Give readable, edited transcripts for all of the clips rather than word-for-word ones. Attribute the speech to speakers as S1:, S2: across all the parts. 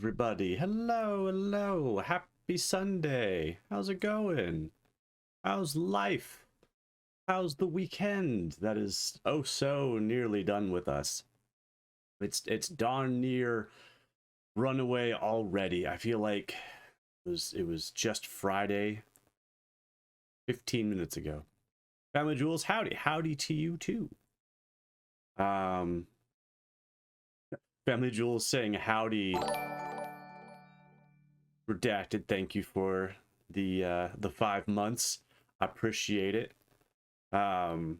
S1: everybody. Hello, hello. Happy Sunday. How's it going? How's life? How's the weekend that is oh so nearly done with us? It's darn near runaway already. I feel like it was just Friday 15 minutes ago. Family Jewels, howdy. Howdy to you too. Um Family Jewels saying howdy. Redacted, thank you for the 5 months. I appreciate it. Family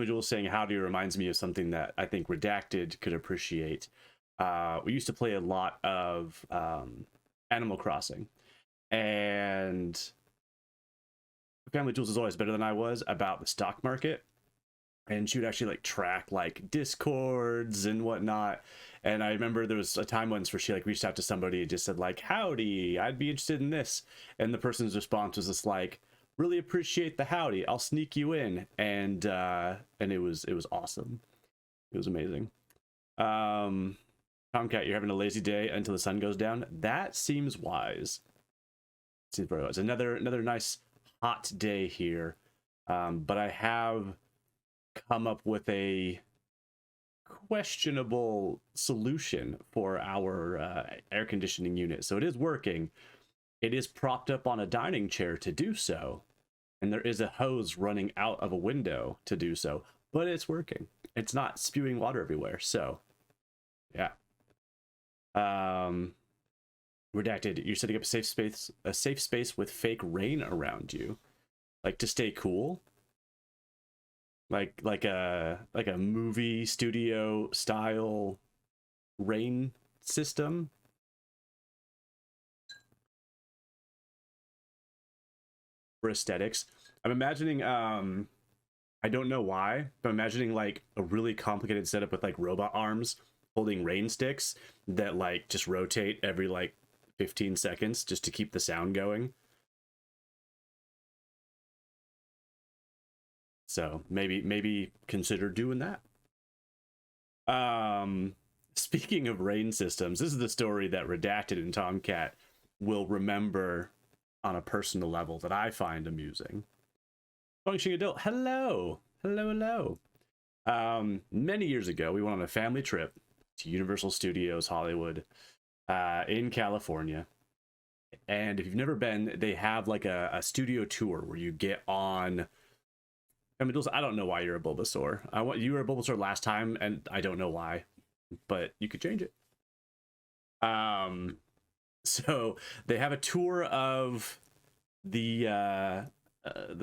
S1: Jewel saying howdy reminds me of something that I think Redacted could appreciate. We used to play a lot of Animal Crossing, and Family Jewels is always better than I was about the stock market, and she would actually like track like discords and whatnot. And I remember there was a time once where she like reached out to somebody and just said like, howdy, I'd be interested in this, and the person's response was just like, really appreciate the howdy, I'll sneak you in. And it was awesome. It was amazing. Tomcat, you're having a lazy day until the sun goes down. That seems wise. Seems very wise. Another nice hot day here. But I have come up with a questionable solution for our air conditioning unit. So it is working. It is propped up on a dining chair to do so, and there is a hose running out of a window to do so, but it's working. It's not spewing water everywhere. So yeah. Redacted, you're setting up a safe space with fake rain around you, like to stay cool, like a movie studio style rain system. For aesthetics, I'm imagining I don't know why, but I'm imagining like a really complicated setup with like robot arms holding rain sticks that like just rotate every like 15 seconds just to keep the sound going. So maybe consider doing that. Speaking of rain systems, this is the story that Redacted and Tomcat will remember on a personal level that I find amusing. Functioning adult, hello. Many years ago, we went on a family trip to Universal Studios Hollywood in California. And if you've never been, they have like a studio tour where you get on. I mean, I don't know why you're a Bulbasaur. You were a Bulbasaur last time, and I don't know why, but you could change it. So they have a tour of the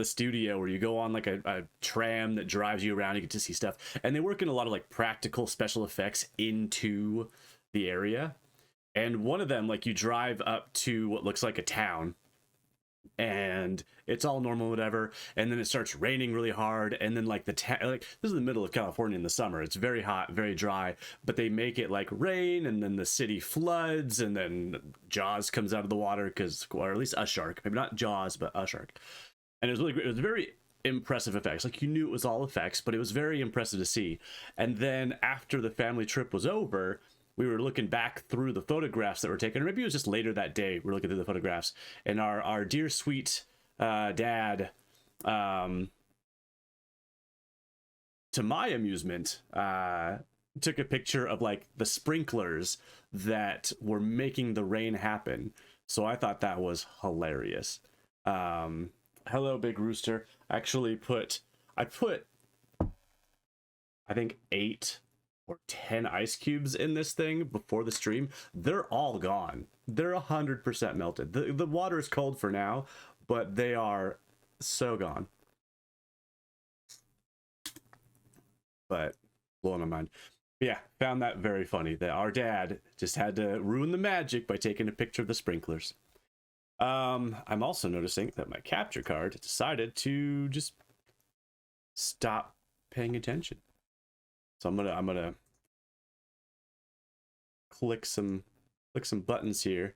S1: studio where you go on like a tram that drives you around. You get to see stuff, and they work in a lot of like practical special effects into the area. And one of them, like you drive up to what looks like a town, and it's all normal, whatever, and then it starts raining really hard, and then like like this is the middle of California in the summer, it's very hot, very dry, but they make it like rain, and then the city floods, and then Jaws comes out of the water, because, or at least a shark, maybe not Jaws, but a shark. And it was really great. It was very impressive effects. Like, you knew it was all effects, but it was very impressive to see. And then after the family trip was over, we were looking back through the photographs that were taken, or maybe it was just later that day, we were looking through the photographs, and our dear sweet dad, to my amusement, took a picture of like the sprinklers that were making the rain happen. So I thought that was hilarious. Hello, Big Rooster. Actually I put I think 8 or 10 ice cubes in this thing before the stream. They're all gone. They're 100% melted. The water is cold for now, but they are so gone. But blowing my mind. But yeah, found that very funny that our dad just had to ruin the magic by taking a picture of the sprinklers. I'm also noticing that my capture card decided to just stop paying attention. So I'm gonna click some buttons here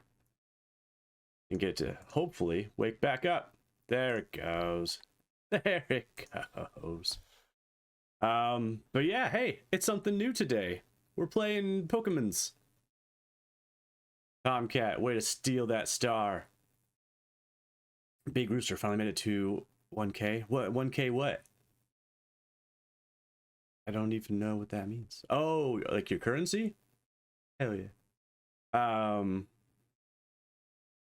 S1: and get to hopefully wake back up. There it goes. There it goes. But yeah, hey, it's something new today. We're playing Pokémons. Tomcat, way to steal that star. Big Rooster finally made it to 1K. What? 1K what? I don't even know what that means. Oh, like your currency? Hell yeah.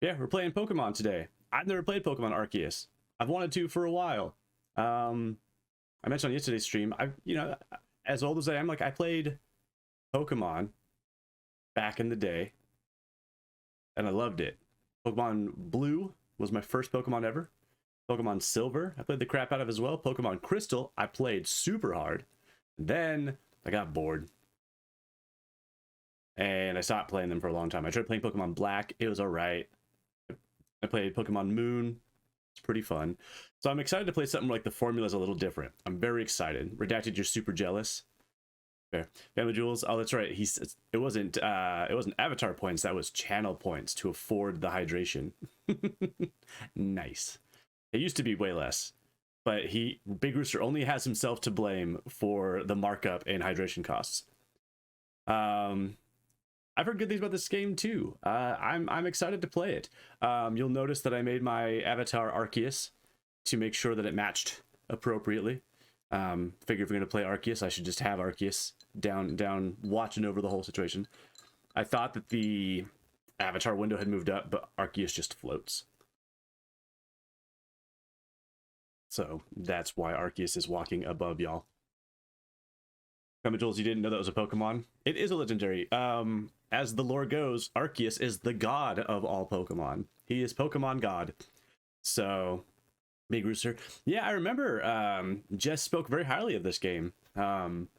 S1: Yeah, we're playing Pokemon today. I've never played Pokemon Arceus. I've wanted to for a while. I mentioned on yesterday's stream, as old as I am, like I played Pokemon back in the day, and I loved it. Pokemon Blue was my first Pokemon ever. Pokemon Silver, I played the crap out of as well. Pokemon Crystal, I played super hard. Then I got bored. And I stopped playing them for a long time. I tried playing Pokemon Black. It was alright. I played Pokemon Moon. It's pretty fun. So I'm excited to play something like the formula's a little different. I'm very excited. Redacted, you're super jealous. Fair. Family Jewels. Oh, that's right. It wasn't avatar points. That was channel points to afford the hydration. Nice. It used to be way less. But Big Rooster only has himself to blame for the markup in hydration costs. I've heard good things about this game too. I'm excited to play it. You'll notice that I made my avatar Arceus to make sure that it matched appropriately. Figure if we're gonna play Arceus, I should just have Arceus down watching over the whole situation. I thought that the avatar window had moved up, but Arceus just floats. So that's why Arceus is walking above y'all. Jules, you didn't know that was a Pokemon? It is a legendary. As the lore goes, Arceus is the god of all Pokemon. He is Pokemon god. So, Big Rooster. Yeah, I remember Jess spoke very highly of this game. That's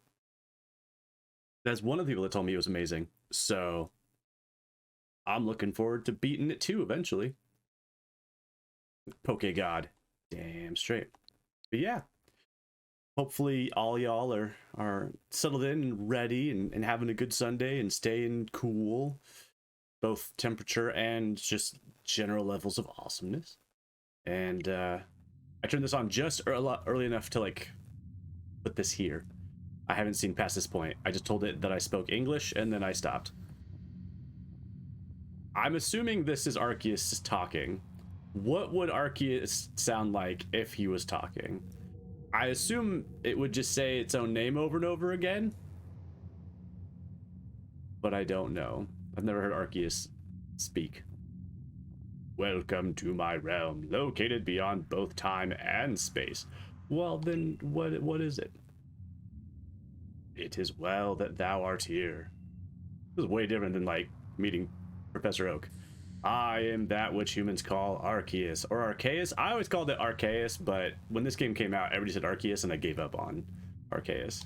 S1: one of the people that told me it was amazing. So, I'm looking forward to beating it too eventually. Poke God. Damn straight. But yeah. Hopefully all y'all are settled in and ready and having a good Sunday and staying cool. Both temperature and just general levels of awesomeness. And I turned this on just early enough to like put this here. I haven't seen past this point. I just told it that I spoke English and then I stopped. I'm assuming this is Arceus talking. What would Arceus sound like if he was talking? I assume it would just say its own name over and over again. But I don't know. I've never heard Arceus speak. Welcome to my realm, located beyond both time and space. Well, then, what is it? It is well that thou art here. This is way different than, like, meeting Professor Oak. I am that which humans call Arceus, or Arceus. I always called it Arceus, but when this game came out, everybody said Arceus, and I gave up on Arceus.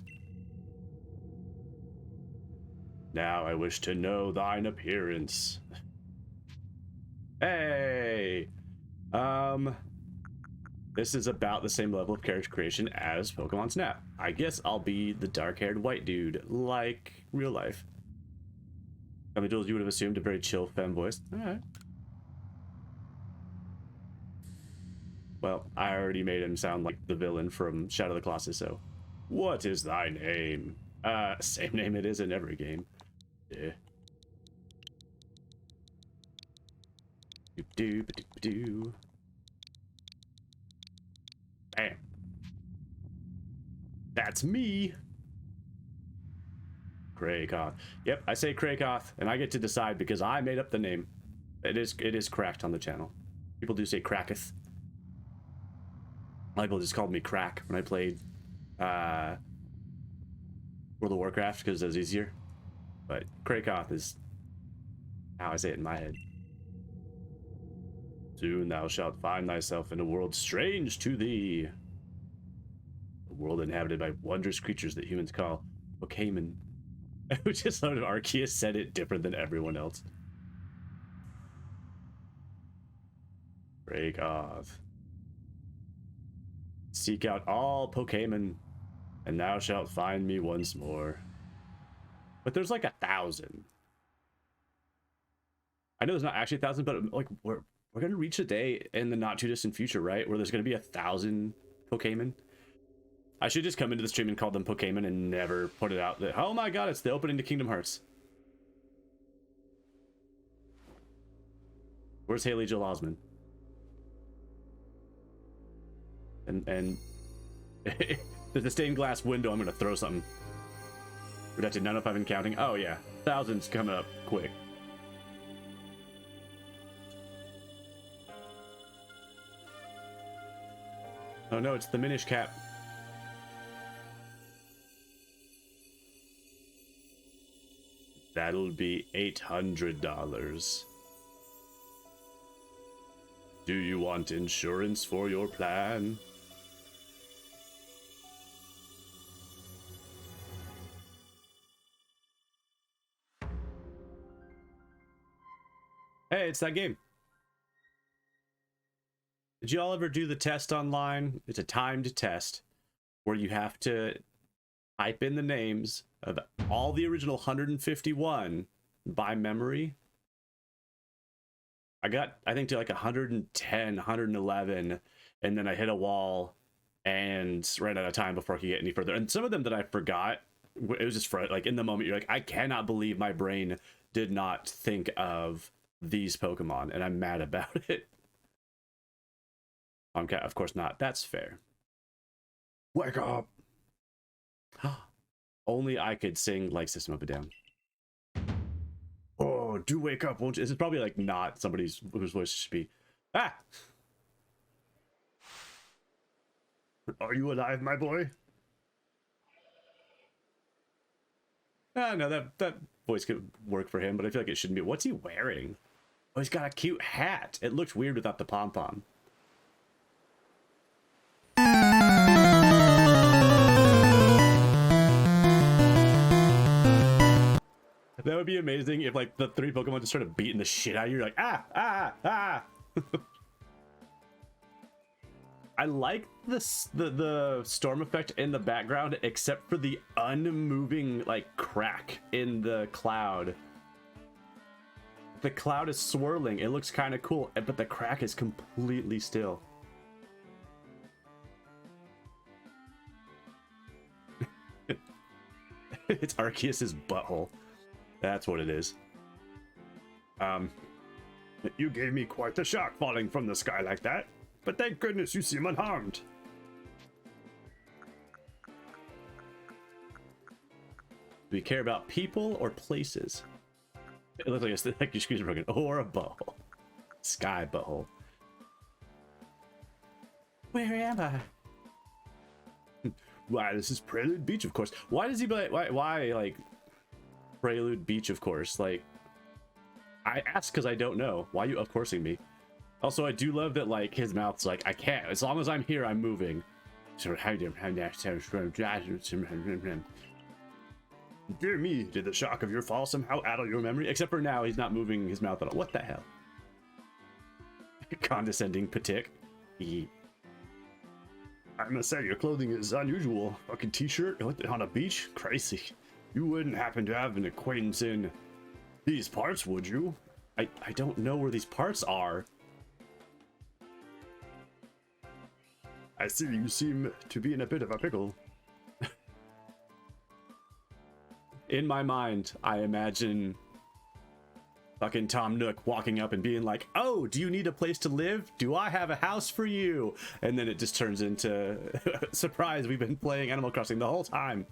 S1: Now I wish to know thine appearance. Hey! This is about the same level of character creation as Pokemon Snap. I guess I'll be the dark-haired white dude, like real life. I mean, Jules, you would have assumed a very chill femme voice. Alright. Well, I already made him sound like the villain from Shadow of the Colossus, so... What is thy name? Same name it is in every game. Yeah. Do-do-ba-do-ba-do. Bam. That's me! Krakoth. Yep, I say Krakoth, and I get to decide because I made up the name. It is cracked on the channel. People do say Kraketh. People just called me Crack when I played World of Warcraft because it was easier. But Krakoth is how I say it in my head. Soon thou shalt find thyself in a world strange to thee. A world inhabited by wondrous creatures that humans call Pokémon. I just thought Arceus said it different than everyone else. Krakoth. Seek out all Pokémon, and thou shalt find me once more. But there's like 1,000. I know there's not actually 1,000, but like we're gonna reach a day in the not too distant future, right, where there's gonna be 1,000 Pokémon. I should just come into the stream and call them Pokémon and never put it out that, oh my god, it's the opening to Kingdom Hearts. Where's Haley Joel Osment? And there's a stained glass window. I'm gonna throw something. Redacted, none if I've been counting. Oh yeah, thousands coming up quick. Oh no, it's the Minish Cap. That'll be $800. Do you want insurance for your plan? Hey, it's that game. Did y'all ever do the test online? It's a timed test where you have to type in the names of all the original 151 by memory. I got, I think, to like 110, 111, and then I hit a wall and ran out of time before I could get any further. And some of them that I forgot, it was just for like in the moment, you're like, I cannot believe my brain did not think of these Pokemon, and I'm mad about it. Okay, of course not. That's fair. Wake up! Only I could sing like System of a Down. Oh, do wake up, won't you? This is probably like not somebody's whose voice should be. Ah! Are you alive, my boy? Ah, no, that voice could work for him, but I feel like it shouldn't be. What's he wearing? Oh, he's got a cute hat. It looked weird without the pom-pom. That would be amazing if like the three Pokemon just started beating the shit out of you. You're like, ah, ah, ah. I like this the storm effect in the background, except for the unmoving like crack in the cloud. The cloud is swirling. It looks kind of cool, but the crack is completely still. It's Arceus's butthole. That's what it is. You gave me quite the shock falling from the sky like that, but thank goodness you seem unharmed. Do we care about people or places? It looks like it's like your screen's broken. Or a butthole. Sky butthole. Where am I? Why, this is Prelude Beach, of course. Why does he be like, why like Prelude Beach, of course? Like, I ask because I don't know. Why are you of coursing me? Also, I do love that like his mouth's like, I can't, as long as I'm here, I'm moving. Dear me, did the shock of your fall somehow addle your memory? Except for now, he's not moving his mouth at all. What the hell? Condescending Patik. I must say, your clothing is unusual. Fucking t-shirt on a beach? Crazy. You wouldn't happen to have an acquaintance in these parts, would you? I don't know where these parts are. I see you seem to be in a bit of a pickle. In my mind, I imagine fucking Tom Nook walking up and being like, oh, do you need a place to live? Do I have a house for you? And then it just turns into, surprise, we've been playing Animal Crossing the whole time.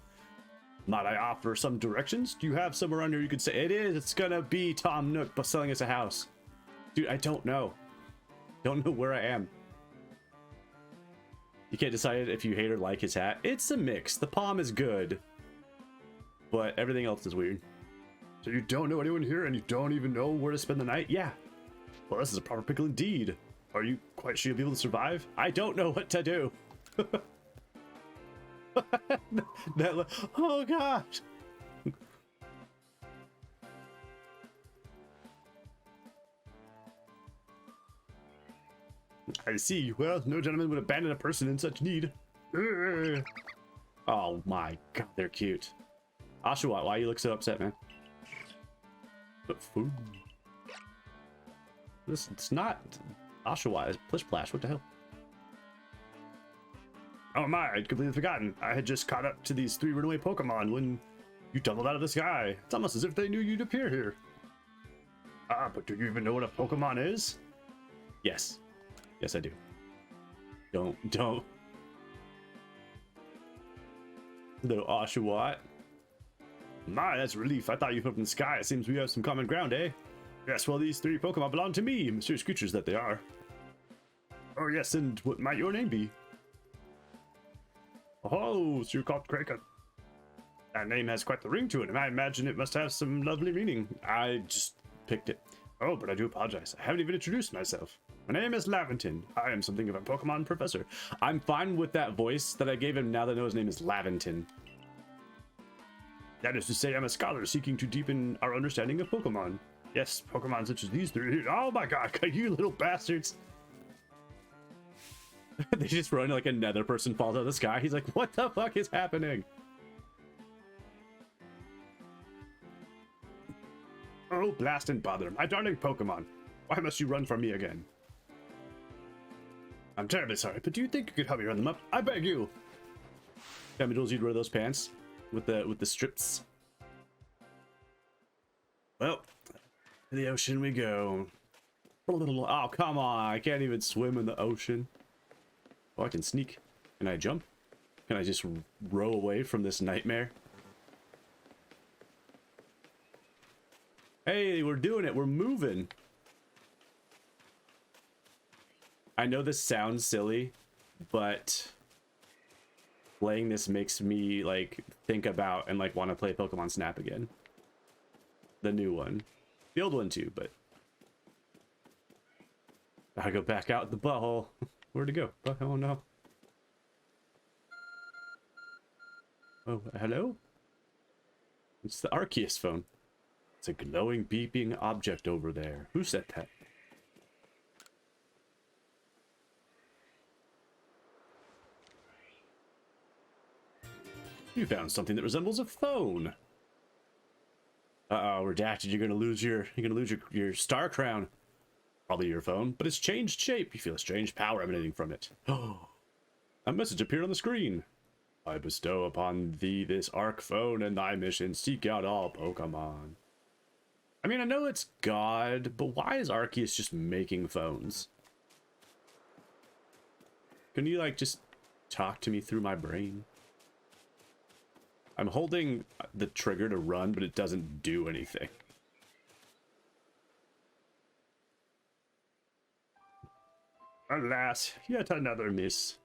S1: Might I offer some directions? Do you have somewhere under you could say, it is, it's gonna be Tom Nook, but selling us a house. Dude, I don't know. Don't know where I am. You can't decide if you hate or like his hat. It's a mix. The palm is good, but everything else is weird. So you don't know anyone here and you don't even know where to spend the night? Yeah. Well, this is a proper pickle indeed. Are you quite sure you'll be able to survive? I don't know what to do. Oh gosh. I see. Well, no gentleman would abandon a person in such need. Oh my god, they're cute. Oshawott, why you look so upset, man? But food. This, it's not Oshawott, it's Plish Plash. What the hell? Oh my, I'd completely forgotten. I had just caught up to these 3 runaway Pokemon when you tumbled out of the sky. It's almost as if they knew you'd appear here. Ah, but do you even know what a Pokemon is? Yes. Yes, I do. Don't. No Oshawott. My, that's a relief. I thought you fell from the sky. It seems we have some common ground, eh? Yes, well, these three Pokemon belong to me, mysterious creatures that they are. Oh, yes, and what might your name be? Oh, so you're called Kraken. That name has quite the ring to it, and I imagine it must have some lovely meaning. I just picked it. Oh, but I do apologize. I haven't even introduced myself. My name is Laventon. I am something of a Pokemon professor. I'm fine with that voice that I gave him now that I know his name is Laventon. That is to say, I'm a scholar seeking to deepen our understanding of Pokemon. Yes, Pokemon such as these three. Oh my god, you little bastards. They just run like another person falls out of the sky. He's like, what the fuck is happening? Oh, blast and bother. My darling Pokemon. Why must you run from me again? I'm terribly sorry, but do you think you could help me run them up? I beg you. Tell me, Jules, you'd wear those pants with the strips. Well, to the ocean we go. Oh, come on. I can't even swim in the ocean. Oh, I can sneak. Can I jump? Can I just row away from this nightmare? Hey, we're doing it. We're moving. I know this sounds silly, but playing this makes me like think about and like want to play Pokemon Snap again. The new one. The old one too, but I go back out the butthole. Where'd it go? Oh no. Oh, hello? It's the Arceus phone. It's a glowing, beeping object over there. Who said that? You found something that resembles a phone. Uh-oh, redacted. You're gonna lose your star crown. Probably your phone, but it's changed shape. You feel a strange power emanating from it. Oh, a message appeared on the screen. I bestow upon thee this Arc phone and thy mission. Seek out all Pokemon. I mean, I know it's God, but why is Arceus just making phones? Can you, like, just talk to me through my brain? I'm holding the trigger to run, but it doesn't do anything. Alas, yet another miss.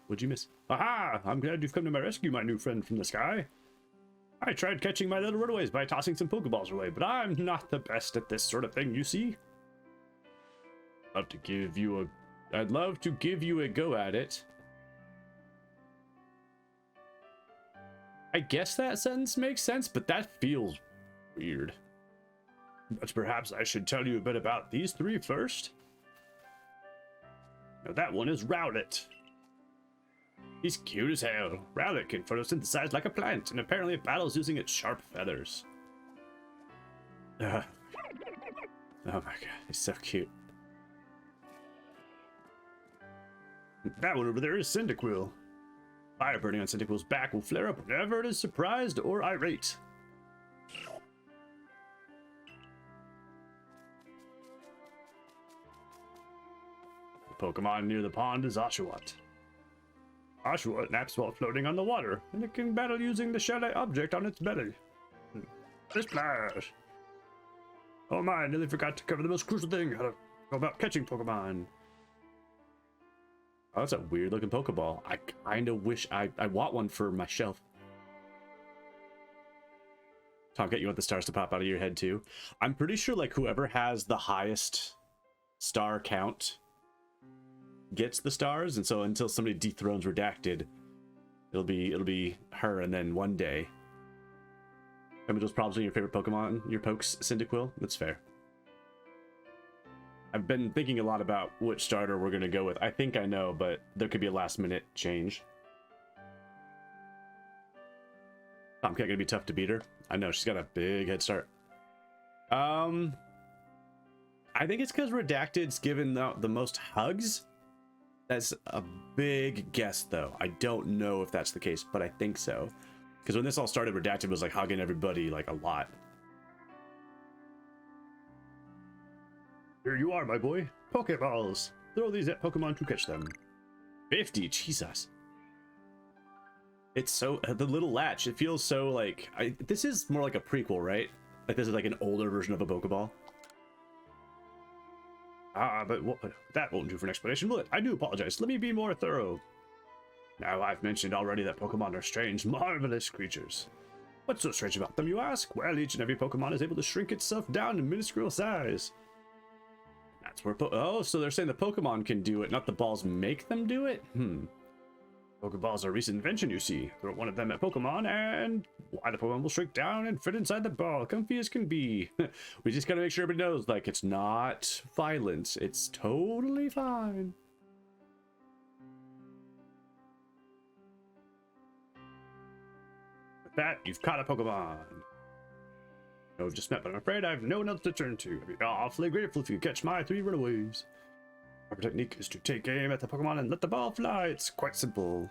S1: What'd you miss? Aha! I'm glad you've come to my rescue, my new friend from the sky. I tried catching my little runaways by tossing some Pokeballs away, but I'm not the best at this sort of thing, you see. I'd love to give you a go at it. I guess that sentence makes sense, but that feels weird. But perhaps I should tell you a bit about these three first. Now that one is Rowlet. He's cute as hell. Rowlet can photosynthesize like a plant, and apparently battles using its sharp feathers. Oh my god, he's so cute. That one over there is Cyndaquil. Fire burning on Cyndaquil's back will flare up whenever it is surprised or irate. The Pokemon near the pond is Oshawott. Oshawott naps while floating on the water, and it can battle using the shell-like object on its belly. Splash! Oh my, I nearly forgot to cover the most crucial thing, how to go about catching Pokemon. Oh, that's a weird looking Pokeball. I kind of wish I want one for my shelf. Tomcat, you want the stars to pop out of your head too? I'm pretty sure like whoever has the highest star count gets the stars, and so until somebody dethrones Redacted, it'll be her, and then one day. I mean, those probably your favorite Pokemon, your Pokes, Cyndaquil. That's fair. I've been thinking a lot about which starter we're gonna go with. I think I know, but there could be a last minute change. Tomcat gonna be tough to beat her. I know, she's got a big head start. I think it's because Redacted's given the most hugs. That's a big guess, though. I don't know if that's the case, but I think so. Because when this all started, Redacted was like hugging everybody like a lot.
S2: Here you are, my boy. Pokeballs. Throw these at Pokemon to catch them.
S1: 50, Jesus. It's so, the little latch, it feels so like, this is more like a prequel, right? Like this is like an older version of a Pokeball.
S2: But that won't do for an explanation, will it? I do apologize. Let me be more thorough. Now, I've mentioned already that Pokemon are strange, marvelous creatures. What's so strange about them, you ask? Well, each and every Pokemon is able to shrink itself down to minuscule size. That's where oh, so they're saying the Pokemon can do it, not the balls make them do it? Pokeballs are a recent invention, you see. Throw one of them at Pokemon, and why the Pokemon will shrink down and fit inside the ball, comfy as can be. We just gotta make sure everybody knows, like, it's not violence. It's totally fine. With that, you've caught a Pokemon. I've just met, but I'm afraid I have no one else to turn to. I'd be awfully grateful if you catch my 3 runaways. Our technique is to take aim at the Pokemon and let the ball fly. It's quite simple.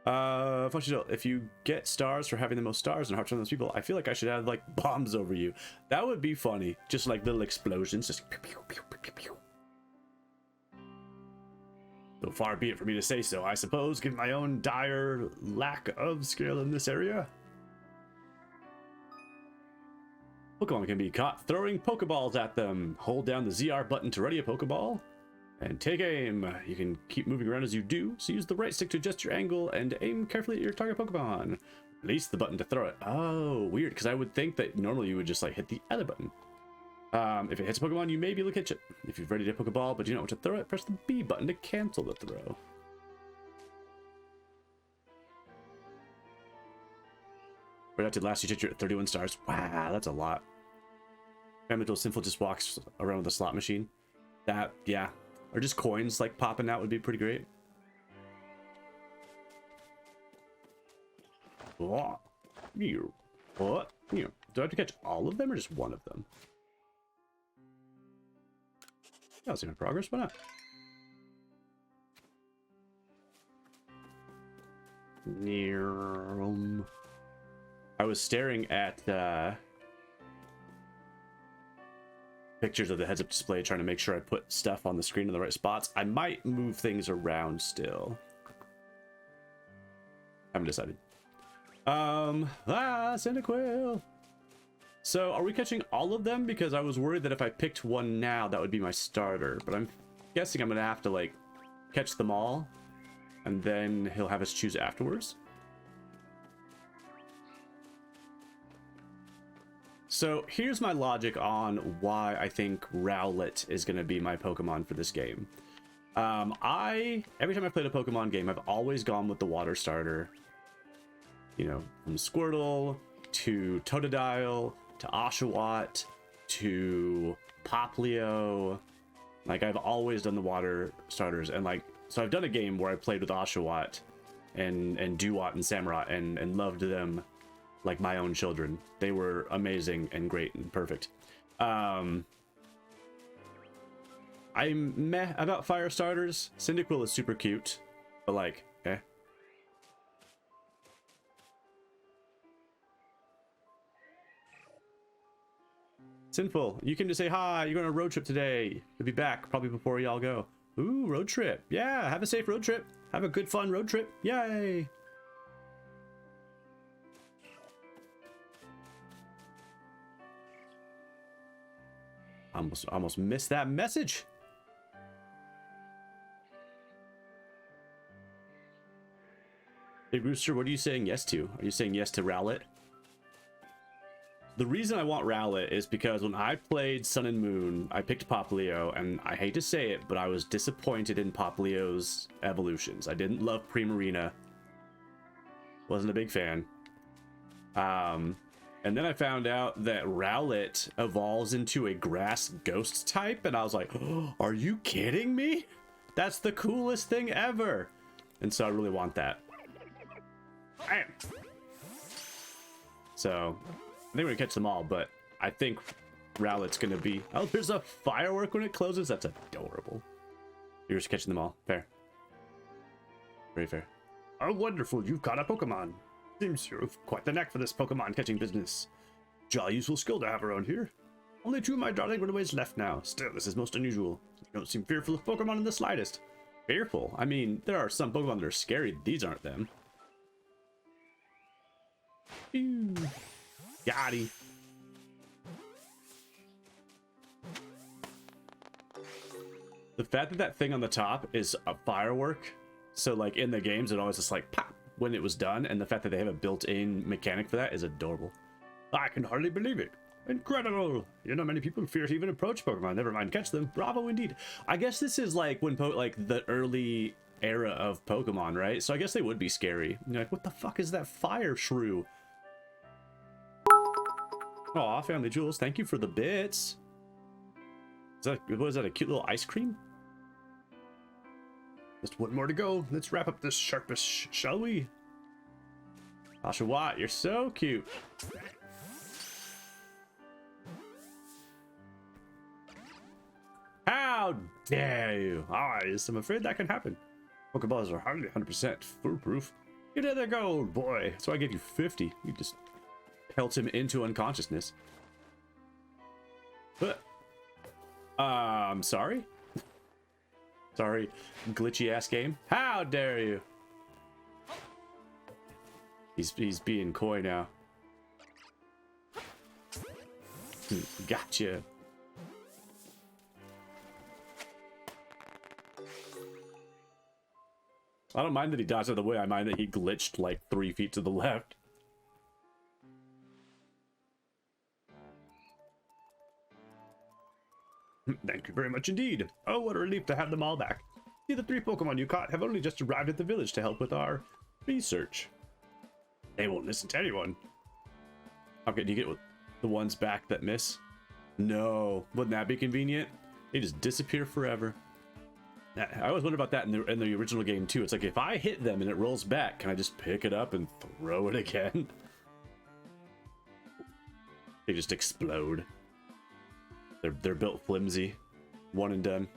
S2: If you get stars for having the most stars in hearts from those people, I feel like I should have like bombs over you. That would be funny. Just like little explosions. Just pew, pew, pew, pew, pew, pew. So far be it for me to say so, I suppose, given my own dire lack of skill in this area. Pokemon can be caught throwing Pokeballs at them. Hold down the ZR button to ready a Pokeball and take aim. You can keep moving around as you do, so use the right stick to adjust your angle and aim carefully at your target Pokemon. Release the button to throw it. Oh, weird, because I would think that normally you would just like hit the other button. If it hits a Pokemon, you may be able to catch it. If you've ready to Pokeball but you don't want to throw it, press the B button to cancel the throw. Productive last you at 31 stars. Wow, that's a lot. Family Sinful just walks around with a slot machine. That, yeah. Or just coins like popping out would be pretty great. What? What? Do I have to catch all of them or just one of them? Yeah, I'll see my progress. Why not? I was staring at pictures of the heads-up display, trying to make sure I put stuff on the screen in the right spots. I might move things around still. Haven't decided. Cyndaquil. So, are we catching all of them? Because I was worried that if I picked one now, that would be my starter. But I'm guessing I'm gonna have to, like, catch them all, and then he'll have us choose afterwards. So here's my logic on why I think Rowlet is going to be my Pokemon for this game. Every time I've played a Pokemon game, I've always gone with the water starter. You know, from Squirtle to Totodile to Oshawott to Popplio. Like, I've always done the water starters. And like, so I've done a game where I played with Oshawott and Dewott and Samurott and loved them like my own children. They were amazing and great and perfect. I'm meh about fire starters. Cyndaquil is super cute, but like, eh. Sinful, you can just say hi. You're going on a road trip today. You'll be back probably before y'all go. Ooh, road trip. Yeah, have a safe road trip. Have a good, fun road trip. Yay. Almost missed that message. Hey Rooster, what are you saying yes to? Are you saying yes to Rowlet? The reason I want Rowlet is because when I played Sun and Moon, I picked Popplio, and I hate to say it, but I was disappointed in Popplio's evolutions. I didn't love Primarina. Wasn't a big fan. And then I found out that Rowlet evolves into a grass ghost type, and I was like, oh, are you kidding me? That's the coolest thing ever. And so I really want that. Bam. So I think we're gonna catch them all, but I think Rowlet's gonna be... Oh, there's a firework when it closes? That's adorable. You're just catching them all. Fair. Very fair. Oh, wonderful. You've caught a Pokemon. Seems you've quite the knack for this Pokemon catching business. Jolly useful skill to have around here. Only 2 of my darling runaways left now. Still, this is most unusual. You don't seem fearful of Pokemon in the slightest. Fearful? I mean, there are some Pokemon that are scary. These aren't them. Ew. Yachty. The fact that that thing on the top is a firework, so like in the games it always just like pop when it was done, and the fact that they have a built-in mechanic for that is adorable. I can hardly believe it. Incredible! You know, many people fear to even approach Pokemon, never mind catch them. Bravo indeed. I guess this is like when like the early era of Pokemon, right? So I guess they would be scary. You're like, what the fuck is that fire shrew? Aw, Family Jewels, thank you for the bits. Was that a cute little ice cream? Just one more to go. Let's wrap up this sharpish, shall we? Oshawott, you're so cute. How dare you? Yes, I'm afraid that can happen. Pokeballs are hardly 100% foolproof. You did the gold, boy. So I gave you 50. You just pelt him into unconsciousness. But I'm sorry. Sorry, glitchy ass game. How dare you? He's being coy now. Gotcha. I don't mind that he dodged out of the way. I mind that he glitched like 3 feet to the left. Thank you very much indeed. Oh, what a relief to have them all back. See, the 3 Pokemon you caught have only just arrived at the village to help with our research. They won't listen to anyone. Okay, do you get the ones back that miss? No. Wouldn't that be convenient? They just disappear forever. I always wonder about that in the original game too. It's like if I hit them and it rolls back, can I just pick it up and throw it again? They just explode. They're built flimsy. One and done.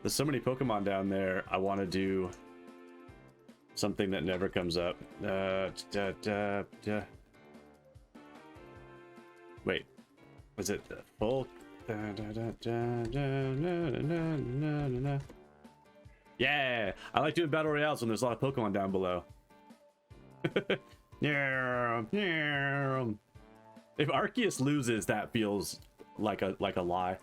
S2: There's so many Pokemon down there. I want to do something that never comes up. Wait. Was it the full? Yeah! I like doing battle royales when there's a lot of Pokemon down below. If Arceus loses, that feels like a lie.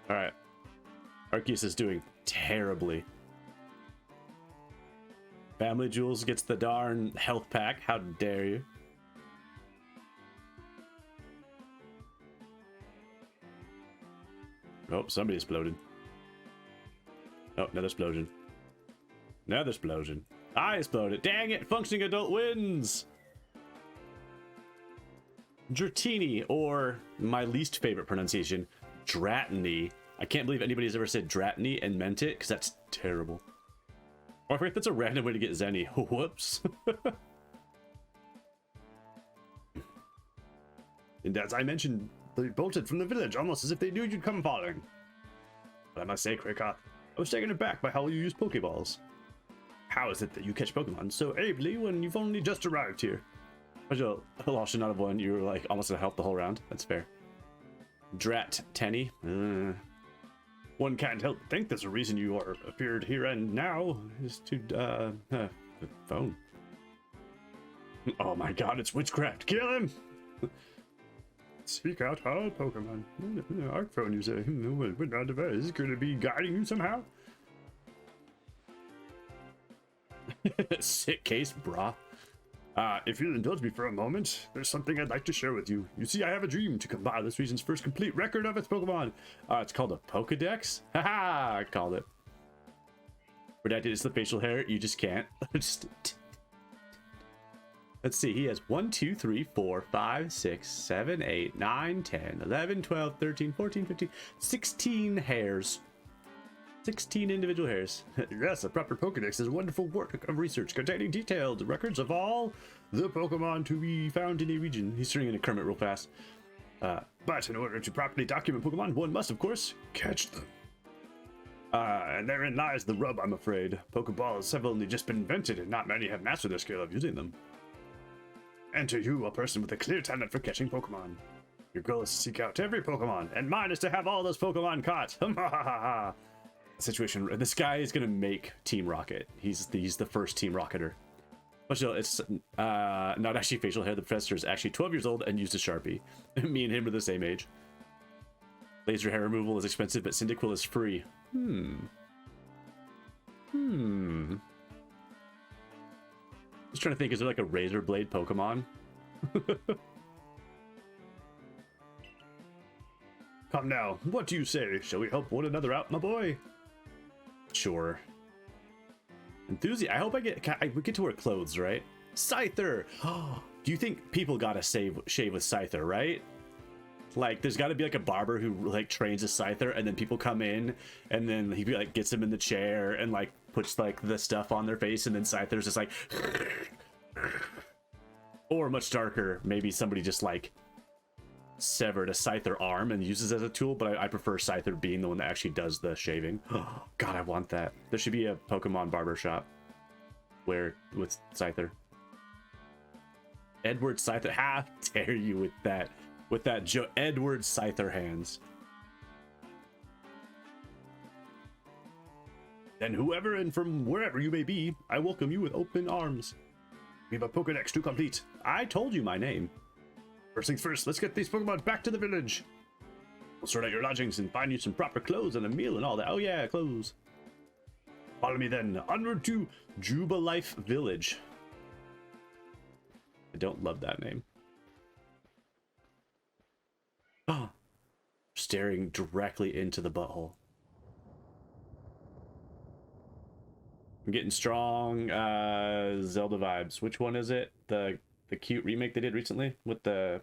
S2: All right, Arceus is doing terribly. Family Jewels gets the darn health pack. How dare you? Oh, somebody exploded. Oh, another explosion. Another explosion. I exploded. Dang it! Functioning adult wins! Dratini, or my least favorite pronunciation, Dratini. I can't believe anybody's ever said Dratini and meant it, because that's terrible. Or I forget that's a random way to get Zenny. Whoops. And as I mentioned, they bolted from the village almost as if they knew you'd come falling. But I must say, Krika, I was taken aback by how you use Pokeballs. How is it that you catch Pokemon so ably when you've only just arrived here? I lost out of one. You were like almost gonna help the whole round. That's fair. Drat Tenny. One can't help but think there's a reason you are appeared here and now is to the phone. Oh my god, it's witchcraft. Kill him! Seek out all Pokemon. Our phone, you say. But our device could it be guiding you somehow? Sick case, brah. If you'll indulge me for a moment, there's something I'd like to share with you. You see, I have a dream to compile this region's first complete record of its Pokemon. It's called a Pokedex? Haha, I called it. Redacted is the facial hair, you just can't. Let's see, he has 1, 2, 3, 4, 5, 6, 7, 8, 9, 10, 11, 12, 13, 14, 15, 16 hairs. 16 individual hairs. Yes, a proper Pokedex is a wonderful work of research containing detailed records of all the Pokemon to be found in a region. He's turning into Kermit real fast. But in order to properly document Pokemon, one must, of course, catch them. And therein lies the rub, I'm afraid. Pokeballs have only just been invented, and not many have mastered the skill of using them. Enter you, a person with a clear talent for catching Pokemon. Your goal is to seek out every Pokemon, and mine is to have all those Pokemon caught.
S1: Situation. This guy is gonna make Team Rocket. He's the first Team Rocketer. But still, it's not actually facial hair. The professor is actually 12 years old and used a Sharpie. Me and him are the same age. Laser hair removal is expensive, but Cyndaquil is free. Just trying to think, is there like a razor blade Pokemon?
S2: Come now, what do you say? Shall we help one another out, my boy?
S1: Sure. I hope we get to wear clothes, right? Scyther! Do you think people gotta shave with Scyther, right? Like, there's gotta be like a barber who like trains a Scyther, and then people come in, and then he like gets them in the chair and like puts like the stuff on their face, and then Scyther's just like or much darker, maybe somebody just like severed a Scyther arm and uses it as a tool, but I prefer Scyther being the one that actually does the shaving. God, I want that. There should be a Pokemon barber shop with Scyther. Edward Scyther, how dare you with that Edward Scyther hands.
S2: Then whoever and from wherever you may be, I welcome you with open arms. We have a Pokedex to complete.
S1: I told you my name.
S2: First things first, let's get these Pokemon back to the village. We'll sort out your lodgings and find you some proper clothes and a meal and all that. Oh yeah, clothes. Follow me then, onward to
S1: Jubilife Village. I don't love that name. Oh, staring directly into the butthole. I'm getting strong Zelda vibes. Which one is it? The cute remake they did recently with the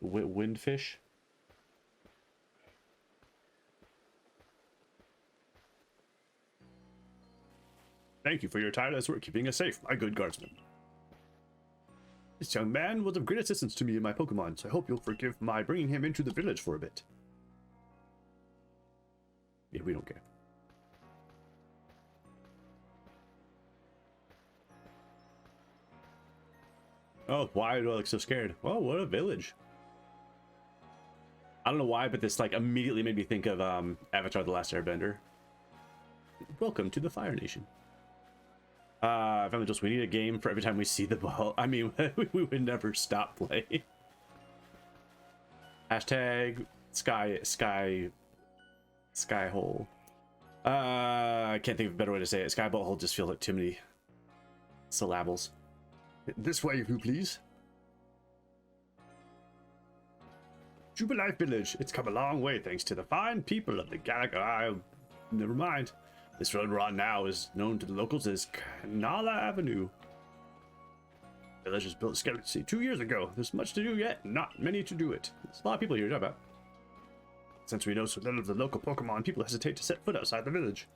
S1: windfish.
S2: Thank you for your tireless work keeping us safe, my good guardsman. This young man was of great assistance to me and my Pokemon, so I hope you'll forgive my bringing him into the village for a bit.
S1: Yeah, we don't care. Oh, why do I look so scared? Oh, what a village. I don't know why, but this like immediately made me think of Avatar: The Last Airbender. Welcome to the Fire Nation. Family Jules, we need a game for every time we see the ball. I mean, we would never stop playing. Hashtag sky hole. I can't think of a better way to say it. Sky hole just feels like too many syllables.
S2: This way, if you please. Jubilife Village. It's come a long way thanks to the fine people of the Galaga. Never mind. This road we're on now is known to the locals as Canala Avenue. The village was built scarcely 2 years ago. There's much to do yet, not many to do it. There's a lot of people here to talk about. Since we know so little of the local Pokemon, people hesitate to set foot outside the village.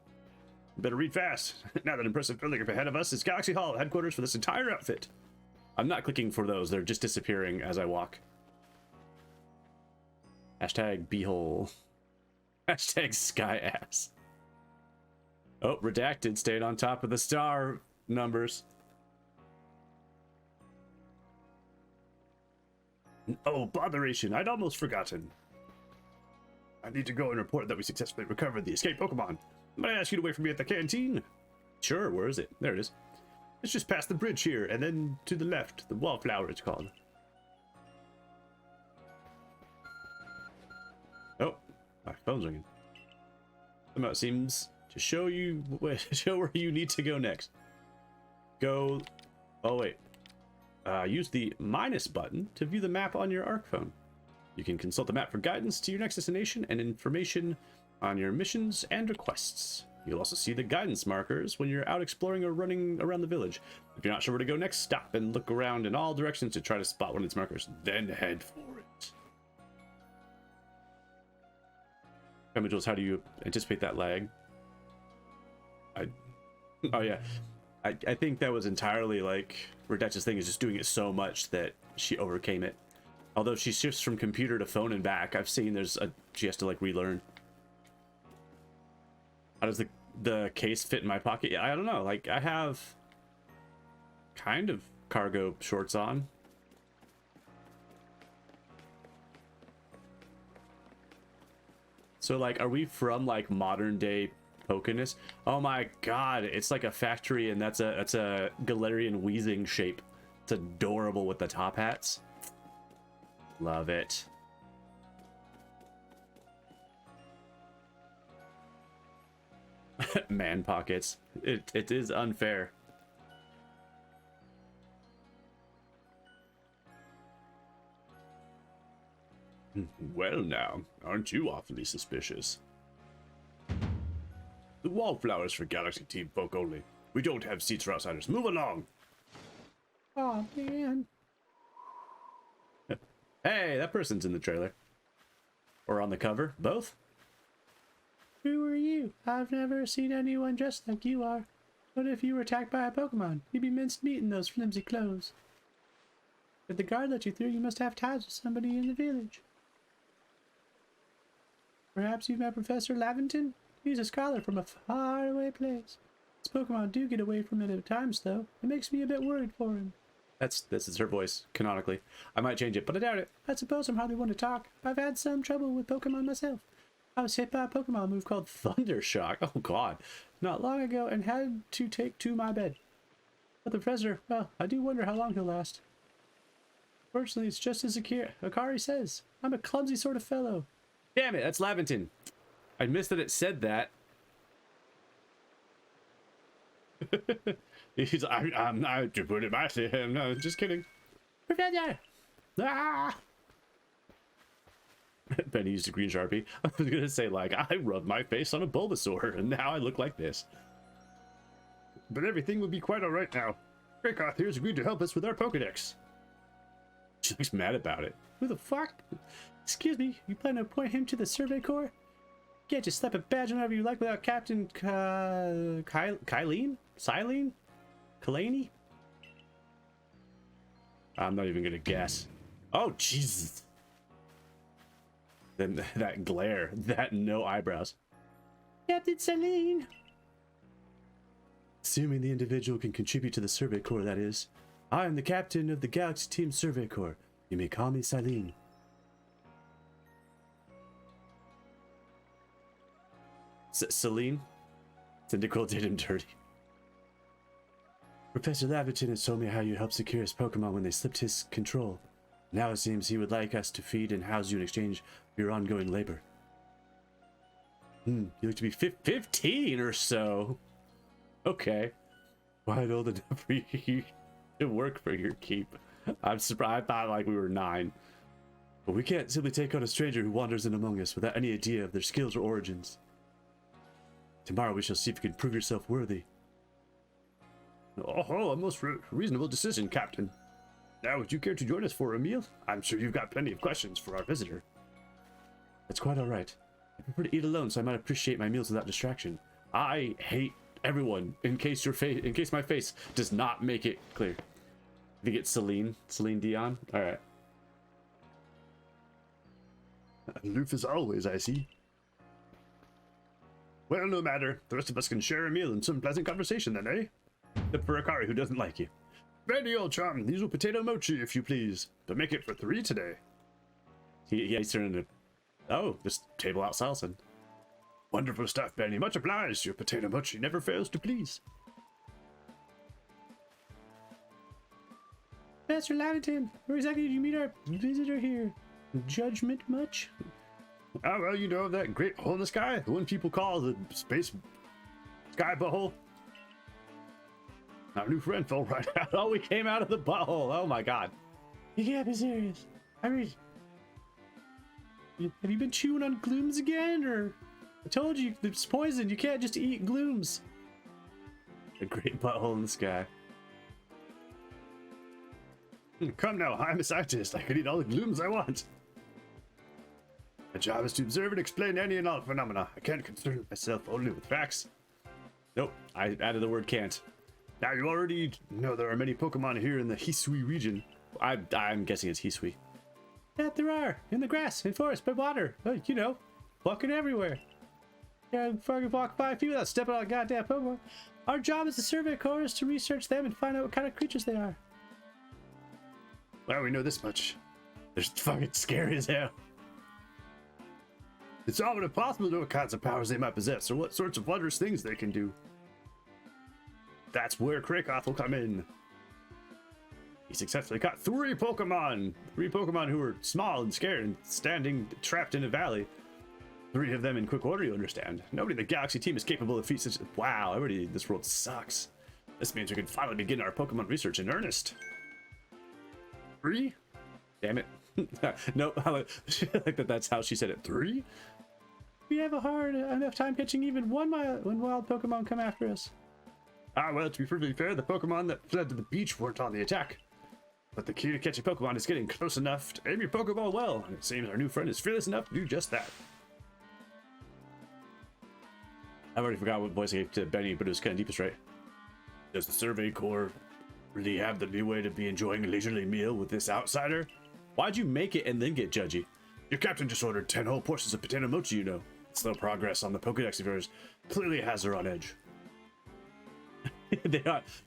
S2: We better read fast. Now that impressive building up ahead of us is Galaxy Hall, headquarters for this entire outfit.
S1: I'm not clicking for those. They're just disappearing as I walk. Hashtag beehole. Hashtag sky ass. Oh, redacted stayed on top of the star numbers.
S2: Oh, botheration. I'd almost forgotten. I need to go and report that we successfully recovered the escaped Pokemon. Might I ask you to wait for me at the canteen?
S1: Sure, where is it? There it is.
S2: It's just past the bridge here, and then to the left. The Wallflower, it's called.
S1: Oh, my phone's ringing. Somehow it seems to show where you need to go next. Go. Oh wait. Use the minus button to view the map on your Arc phone. You can consult the map for guidance to your next destination and information on your missions and requests. You'll also see the guidance markers when you're out exploring or running around the village. If you're not sure where to go next, stop and look around in all directions to try to spot one of these markers, then head for it. Jules, how do you anticipate that lag? Oh yeah, I think that was entirely like Redact's thing is just doing it so much that she overcame it. Although she shifts from computer to phone and back, I've seen she has to like relearn.
S2: How does the case fit in my pocket? I don't know. Like, I have kind of cargo shorts on. So, like, are we from, like, modern day Pokéness? Oh my god, it's like a factory, and that's a Galarian Weezing shape. It's adorable with the top hats. Love it. Man pockets. It is unfair. Well now, aren't you awfully suspicious? The wallflowers for Galaxy Team folk only. We don't have seats for outsiders. Move along! Oh man. Hey, that person's in the trailer. Or on the cover. Both? Who are you? I've never seen anyone dressed like you are. What if you were attacked by a Pokemon? You'd be minced meat in those flimsy clothes. If the guard let you through, you must have ties with somebody in the village. Perhaps you've met Professor Laventon? He's a scholar from a faraway place. His Pokemon do get away from it at times, though. It makes me a bit worried for him. This is her voice, canonically. I might change it, but I doubt it. I suppose I'm hardly one to talk. I've had some trouble with Pokemon myself. I was hit by a Pokemon move called Thundershock. Oh god. Not long ago, and had to take to my bed. But the professor, well, I do wonder how long he'll last. Fortunately, it's just as Akari says. I'm a clumsy sort of fellow. Damn it, that's Laventon. I missed that it said that. I'm not to put it myself. No, just kidding. Professor! Ah! Benny used a green Sharpie. I was gonna say, like, I rubbed my face on a Bulbasaur, and now I look like this. But everything will be quite alright now. Krakoth here's agreed to help us with our Pokedex. She looks mad about it. Who the fuck? Excuse me, you plan to appoint him to the Survey Corps? You can't just slap a badge on whatever you like without Captain Kylene? Silene? Kalani? I'm not even gonna guess. Oh, Jesus. Then that glare, that no eyebrows. Captain Silene! Assuming the individual can contribute to the Survey Corps, that is. I am the captain of the Galaxy Team Survey Corps. You may call me Silene. Celine? Cyndaquil did him dirty. Professor Laventon has told me how you helped secure his Pokemon when they slipped his control. Now it seems he would like us to feed and house you in exchange for your ongoing labor. You look to be 15 or so. Okay. Quite old enough for you to work for your keep. I'm surprised. I thought like we were 9. But we can't simply take on a stranger who wanders in among us without any idea of their skills or origins. Tomorrow we shall see if you can prove yourself worthy. Oh, a most reasonable decision, Captain. Now, would you care to join us for a meal? I'm sure you've got plenty of questions for our visitor. That's quite all right. I prefer to eat alone, so I might appreciate my meals without distraction. I hate everyone. In case my face does not make it clear. I think it's Celine Dion. All right. Aloof as always, I see. Well, no matter. The rest of us can share a meal and some pleasant conversation then, eh? Except for Akari, who doesn't like you. Ready, old chum. These are potato mochi, if you please. But make it for 3 today. He's turning to... Oh, this table out Salson. Wonderful stuff, Benny. Much obliged. Your potato mochi never fails to please. Master Laventon, where exactly did you meet our visitor here? Judgment much? Oh, well, you know that great hole in the sky? The one people call the space sky butthole? Our new friend fell right out. Oh, we came out of the butthole. Oh my god. You can't be serious. I mean, have you been chewing on glooms again? Or I told you it's poison. You can't just eat glooms. A great butthole in the sky. Come now, I'm a scientist. I can eat all the glooms I want. My job is to observe and explain any and all phenomena. I can't concern myself only with facts. Nope, I added the word can't. Now, you already know there are many Pokemon here in the Hisui region. I'm guessing it's Hisui. Yeah, there are. In the grass, in forest, by water. You know, walking everywhere. Yeah, fucking walk 5 feet without stepping on a goddamn Pokemon. Our job as a survey corps is to research them and find out what kind of creatures they are.
S1: Well, we know this much. They're fucking scary as hell. It's often impossible to know what kinds of powers they might possess or what sorts of wondrous things they can do. That's where Krakoth will come in. He successfully caught 3 Pokemon! 3 Pokemon who were small and scared and standing trapped in a valley. 3 of them in quick order, you understand. Nobody in the Galaxy team is capable of feats such as... Wow, everybody in this world sucks. This means we can finally begin our Pokemon research in earnest. 3? Damn it. No, I like that that's how she said it. 3?
S2: We have a hard enough time catching even one wild Pokemon come after us.
S1: Ah, well, to be perfectly fair, the Pokemon that fled to the beach weren't on the attack. But the key to catching Pokemon is getting close enough to aim your Pokeball well, and it seems our new friend is fearless enough to do just that. I already forgot what voice I gave to Benny, but it was kind of deepest, right? Does the Survey Corps really have the leeway to be enjoying a leisurely meal with this outsider? Why'd you make it and then get judgy? Your captain just ordered 10 whole portions of potato mochi, you know. Slow progress on the Pokedex of yours clearly has her on edge.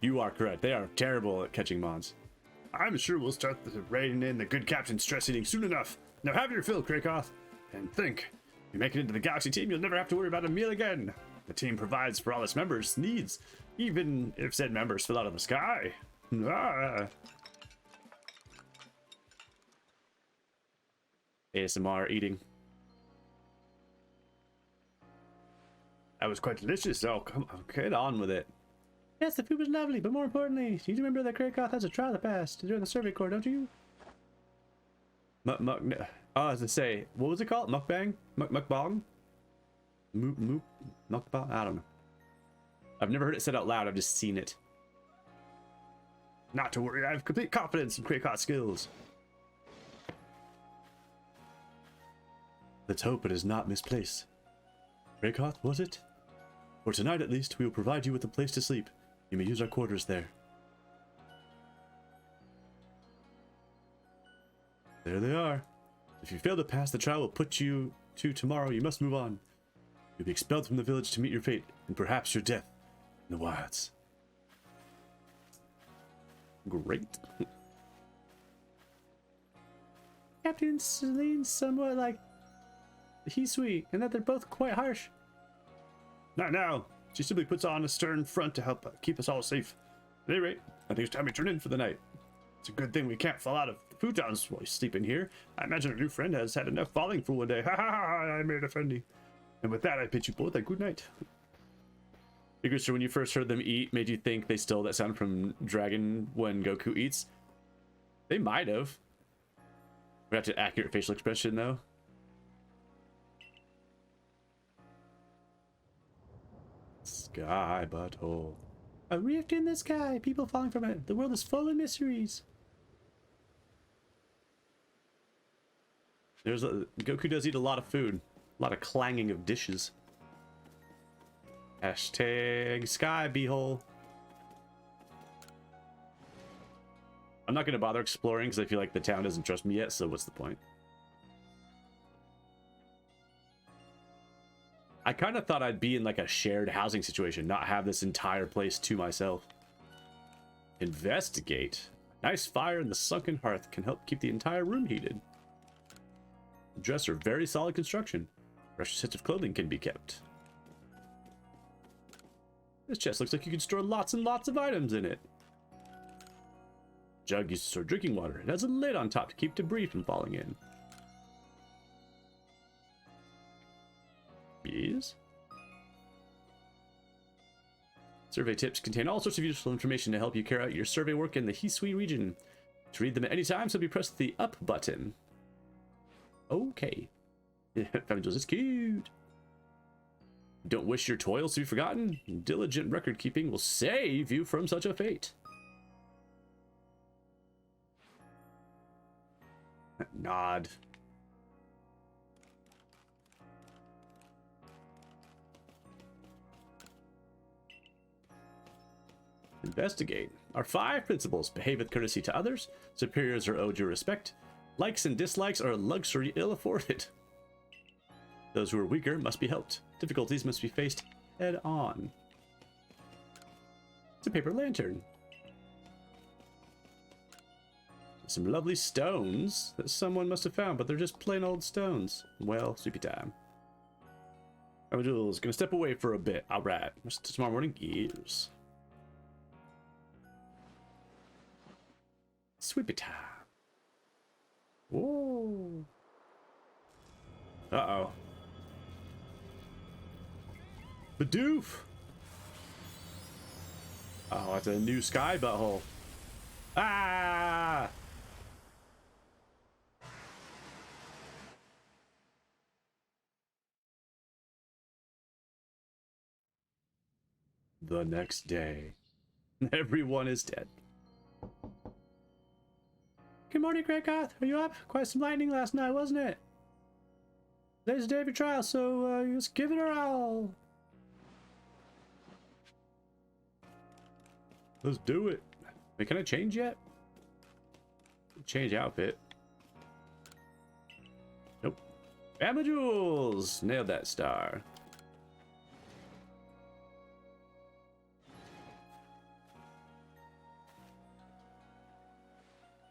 S1: You are correct. They are terrible at catching mons. I'm sure we'll start reining in the good captain stress eating soon enough. Now have your fill, Krakoth. And think, if you make it into the Galaxy team, you'll never have to worry about a meal again. The team provides for all its members' needs, even if said members fell out of the sky. Ah. ASMR eating. That was quite delicious. Oh, come on, get on with it.
S2: Yes, the food was lovely, but more importantly, you remember that Krakoth has a trial to pass to join the Survey Corps, don't you?
S1: Oh, I was gonna say, what was it called? Mukbang? Mukbang? Mukbang? I don't know. I've never heard it said out loud, I've just seen it. Not to worry, I have complete confidence in Krakoth's skills. Let's hope it is not misplaced. Krakoth, was it? For tonight at least, we will provide you with a place to sleep. You may use our quarters there. There they are. If you fail to pass, the trial will put you to tomorrow. You must move on. You'll be expelled from the village to meet your fate, and perhaps your death in the wilds. Great.
S2: Captain Celine's somewhat like he's sweet, and that they're both quite harsh.
S1: Not now. She simply puts on a stern front to help keep us all safe. At any rate, I think it's time we turn in for the night. It's a good thing we can't fall out of the futons while we sleep in here. I imagine our new friend has had enough falling for one day. Ha ha ha! I made a friendly. And with that, I bid you both a good night. Figures, when you first heard them eat, made you think they stole that sound from Dragon when Goku eats? They might have. We have to accurate facial expression though. Sky butthole.
S2: A rift in the sky, people falling from it. The world is full of mysteries.
S1: Goku does eat a lot of food. A lot of clanging of dishes. Hashtag sky beehole. I'm not going to bother exploring because I feel like the town doesn't trust me yet, so what's the point? I kind of thought I'd be in like a shared housing situation, not have this entire place to myself. Investigate. Nice fire in the sunken hearth can help keep the entire room heated. Dresser, very solid construction. Fresh sets of clothing can be kept. This chest looks like you can store lots and lots of items in it. Jug used to store drinking water. It has a lid on top to keep debris from falling in. Yes. Survey tips contain all sorts of useful information to help you carry out your survey work in the Hisui region. To read them at any time, simply press the up button. Okay. Family is cute. Don't wish your toils to be forgotten? Diligent record keeping will save you from such a fate. Nod. Investigate. Our 5 principles: behave with courtesy to others, superiors are owed your respect, likes and dislikes are a luxury ill afforded.
S2: Those who are weaker must be helped. Difficulties must be faced head on. It's a paper lantern. Some lovely stones that someone must have found, but they're just plain old stones. Well, sleepy time. Jules, gonna step away for a bit. Alright. Tomorrow morning? Yes. Sweepy time. Whoa. Uh-oh. Badoof! Oh, it's a new sky butthole. Ah! The next day, everyone is dead. Good morning, Greygoth. Are you up? Quite some lightning last night, wasn't it? Today's the day of your trial, so let's give it our all. Let's do it. Wait, can I change yet? Change outfit. Nope. Jules! Nailed that star.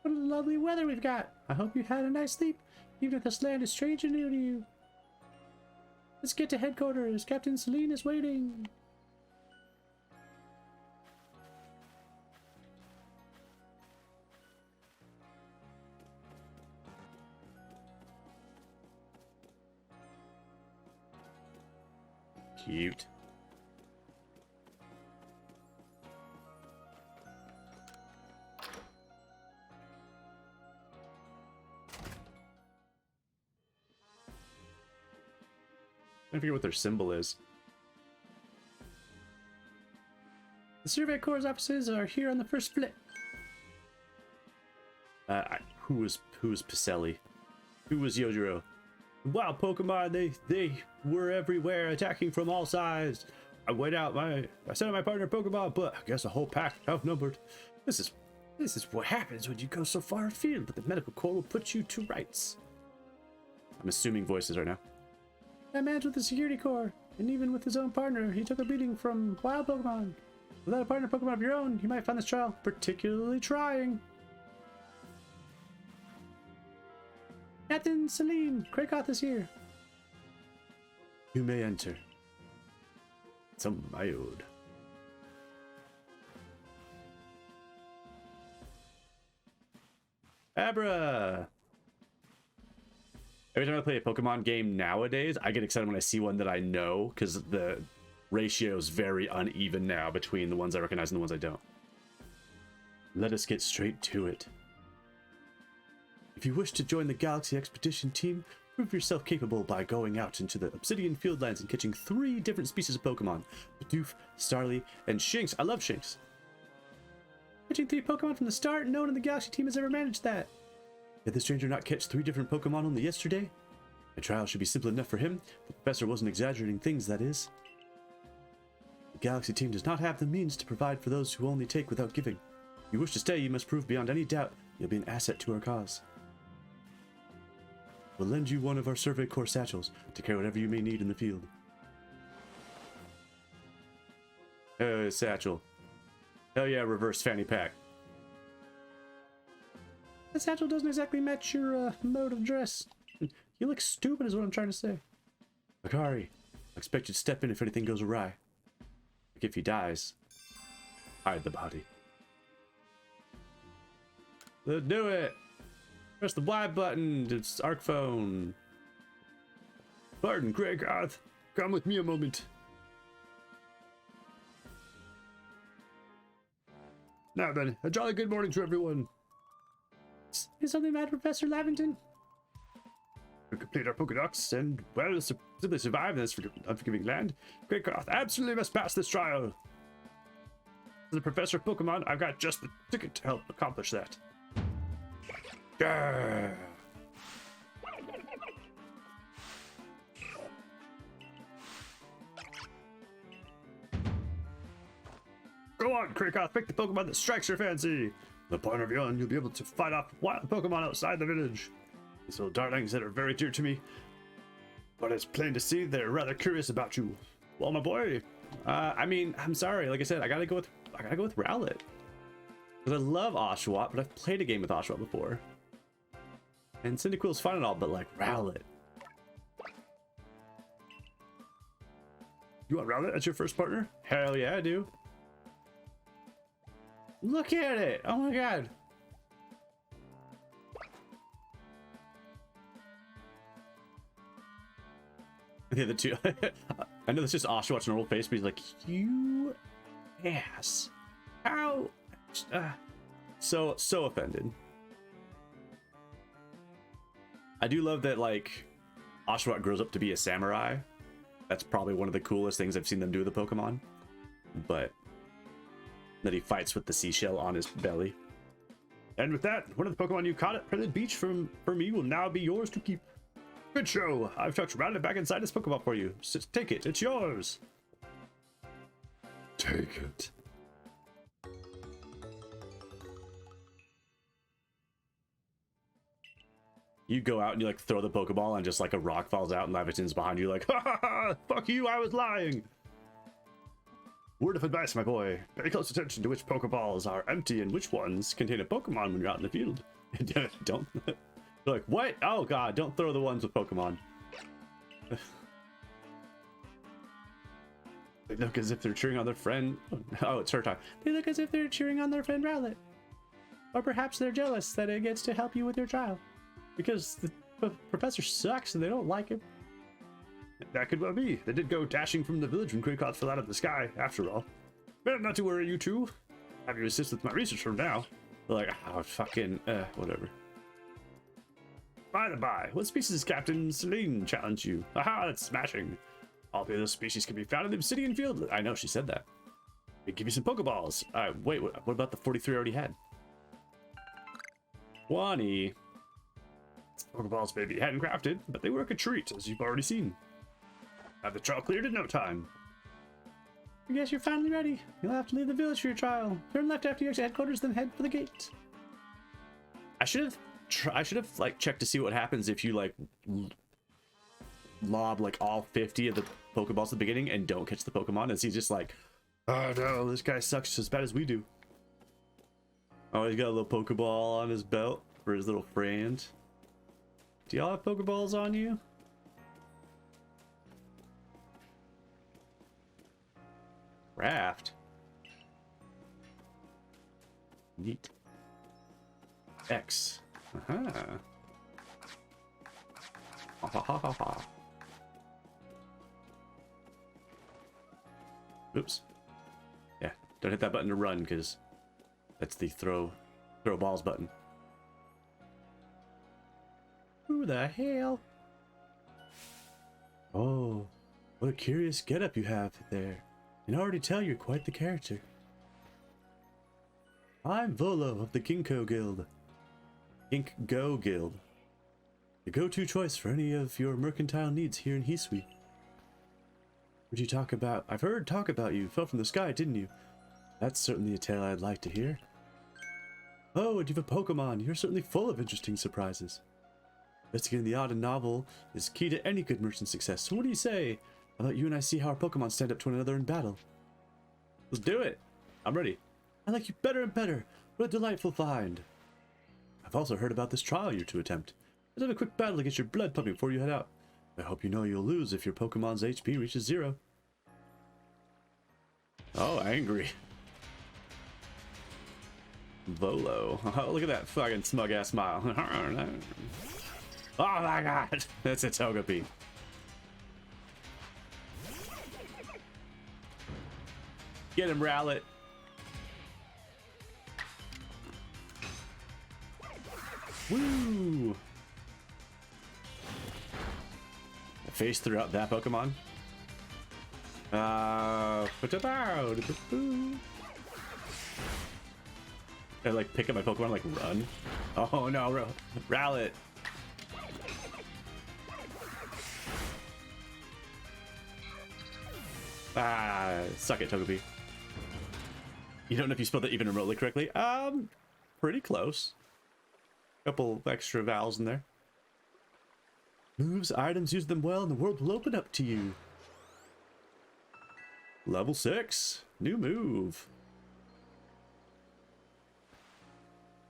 S2: What a lovely weather we've got. I hope you had a nice sleep, even if this land is strange and new to you. Let's get to headquarters. Captain Celine is waiting. Cute. I forget what their symbol is. The Survey Corps offices are here on the first floor. Who was Pacelli? Who was Yojiro? Wow, Pokemon, they were everywhere, attacking from all sides. I sent out my partner Pokemon, but I guess the whole pack outnumbered. This is what happens when you go so far afield, but the medical corps will put you to rights. I'm assuming voices right now. That man's with the security corps, and even with his own partner, he took a beating from wild Pokemon. Without a partner Pokemon of your own, you might find this trial particularly trying. Captain Celine, Greygoth is here. You may enter. It's a mild. Abra! Every time I play a Pokemon game nowadays, I get excited when I see one that I know, because the ratio is very uneven now between the ones I recognize and the ones I don't. Let us get straight to it. If you wish to join the Galaxy Expedition team, prove yourself capable by going out into the Obsidian Fieldlands and catching 3 different species of Pokemon. Bidoof, Starly, and Shinx. I love Shinx. Catching 3 Pokemon from the start? No one in the Galaxy team has ever managed that. Did the stranger not catch 3 different Pokemon only yesterday? The trial should be simple enough for him. The professor wasn't exaggerating things, that is. The Galaxy team does not have the means to provide for those who only take without giving. If you wish to stay, you must prove beyond any doubt you'll be an asset to our cause. We'll lend you one of our Survey Corps satchels to carry whatever you may need in the field. Satchel. Hell yeah, reverse fanny pack. The satchel doesn't exactly match your mode of dress. You look stupid is what I'm trying to say. Akari, I expect you to step in if anything goes awry. Like if he dies, hide the body. Let's do it! Press the Y button, it's Arc Phone. Pardon, Greygoth. Come with me a moment. Now then, a jolly good morning to everyone. Is something mad, Professor Lavington? We complete our Pokedex and, well, simply survive in this unforgiving land. Greygoth absolutely must pass this trial. As a professor of Pokemon, I've got just the ticket to help accomplish that. Yeah. Go on, Greygoth, pick the Pokemon that strikes your fancy. The partner of your own, you'll be able to fight off wild Pokemon outside the village. These little darlings that are very dear to me. but it's plain to see they're rather curious about you. Well, my boy, I mean, I'm sorry. Like I said, I gotta go with Rowlet. Because I love Oshawott, but I've played a game with Oshawott before. And Cyndaquil's fun and all, but like Rowlet. You want Rowlet as your first partner? Hell yeah, I do. Look at it! Oh my god. The other two. I know that's just Oshawott's normal face, but he's like, you ass. How? So offended. I do love that, like, Oshawott grows up to be a samurai. That's probably one of the coolest things I've seen them do with the Pokemon. But that he fights with the seashell on his belly. And with that, one of the Pokemon you caught at Prelude Beach for me will now be yours to keep. Good show. I've tucked Rowlet back inside this Pokeball for you. Just take it. It's yours. Take it. You go out and you like throw the Pokeball and just like a rock falls out and Leviton's behind you like, ha ha ha, fuck you, I was lying. Word of advice, my boy. Pay close attention to which Pokeballs are empty and which ones contain a Pokemon when you're out in the field. Don't. They're like, what? Oh god, don't throw the ones with Pokemon. They look as if they're cheering on their friend. Oh, it's her time. They look as if they're cheering on their friend Rowlet. Or perhaps they're jealous that it gets to help you with your trial. Because the professor sucks and they don't like him. That could well be. They did go dashing from the village when Krikot fell out of the sky, after all. But not to worry, you two. Have you assist with my research from now? They're like, oh, fucking, whatever. By the by, what species does Captain Celine challenge you? Aha, that's smashing. All the other species can be found in the obsidian field. I know, she said that. They give you some Pokeballs. Wait, what about the 43 I already had? 20. Pokeballs may be handcrafted, but they work a treat, as you've already seen. Have the trial cleared in no time. I guess you're finally ready. You'll have to leave the village for your trial. Turn left after you exit headquarters, then head for the gate. I should have like checked to see what happens if you like lob like all 50 of the Pokeballs at the beginning and don't catch the Pokemon, and he's just like, oh no, this guy sucks as bad as we do. Oh, he's got a little Pokeball on his belt for his little friend. Do y'all have Pokeballs on you? Raft. Neat. X. Uh-huh. Ha ha ha ha ha. Oops. Yeah, don't hit that button to run, because that's the throw balls button. Who the hell? Oh, what a curious getup you have there. I can already tell you're quite the character. I'm Volo of the Ginkgo Guild. Ginkgo Guild. The go-to choice for any of your mercantile needs here in Hisui. Would you talk about... I've heard talk about you. Fell from the sky, didn't you? That's certainly a tale I'd like to hear. Oh, and you have a Pokemon. You're certainly full of interesting surprises. Investigating the odd and novel is key to any good merchant success. So what do you say? How about you and I see how our Pokemon stand up to one another in battle? Let's do it. I'm ready. I like you better and better. What a delightful find. I've also heard about this trial you're to attempt. Let's have a quick battle to get your blood pumping before you head out. I hope you know you'll lose if your Pokemon's HP reaches 0. Oh, angry. Volo. Oh, look at that fucking smug ass smile. Oh my god. That's a Togepi. Get him, Rowlet. Woo! Face throughout that Pokemon. I like pick up my Pokemon, like run. Oh no, Rowlet. Suck it, Togepi. You don't know if you spelled that even remotely correctly. Pretty close. Couple extra vowels in there. Moves, items, use them well, and the world will open up to you. Level 6. New move.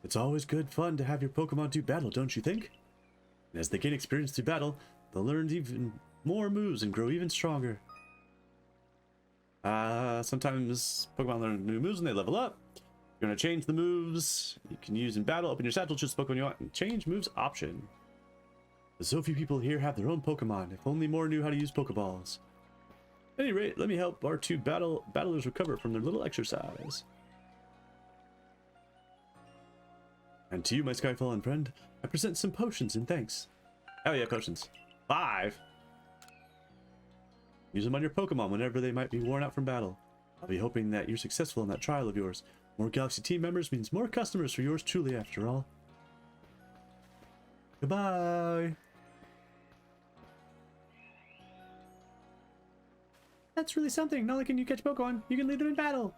S2: It's always good fun to have your Pokemon do battle, don't you think? And as they gain experience through battle, they'll learn even more moves and grow even stronger. Sometimes Pokemon learn new moves and they level up. You're going to change the moves you can use in battle. Open your satchel, choose the Pokemon you want, and change moves option. So few people here have their own Pokemon. If only more knew how to use Pokeballs. At any rate, let me help our two battlers recover from their little exercise. And to you, my Skyfallen friend, I present some potions in thanks. Oh yeah, potions. 5. Use them on your Pokemon whenever they might be worn out from battle. I'll be hoping that you're successful in that trial of yours. More Galaxy team members means more customers for yours truly, after all. Goodbye. That's really something. Not only can you catch Pokemon, you can lead them in battle.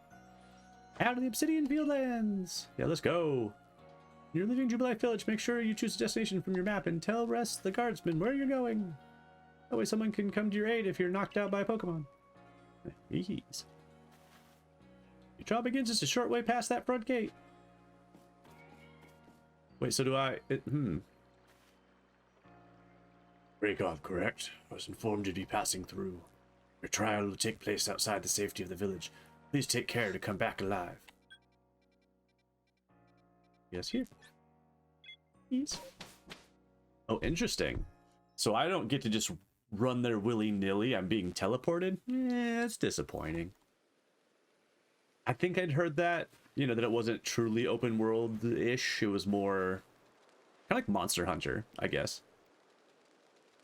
S2: Out of the Obsidian Fieldlands. Yeah, let's go. When you're leaving Jubilee Village, make sure you choose a destination from your map and tell rest the guardsmen where you're going. That way someone can come to your aid if you're knocked out by a Pokemon. Ease. Your trial begins just a short way past that front gate. Wait, so do I... Breakoff, correct? I was informed you'd be passing through. Your trial will take place outside the safety of the village. Please take care to come back alive. Yes, here. Yes. Oh, interesting. So I don't get to just run there willy-nilly. I'm being teleported? Yeah, it's disappointing. I think I'd heard that, you know, that it wasn't truly open world-ish. It was more kind of like Monster Hunter, I guess.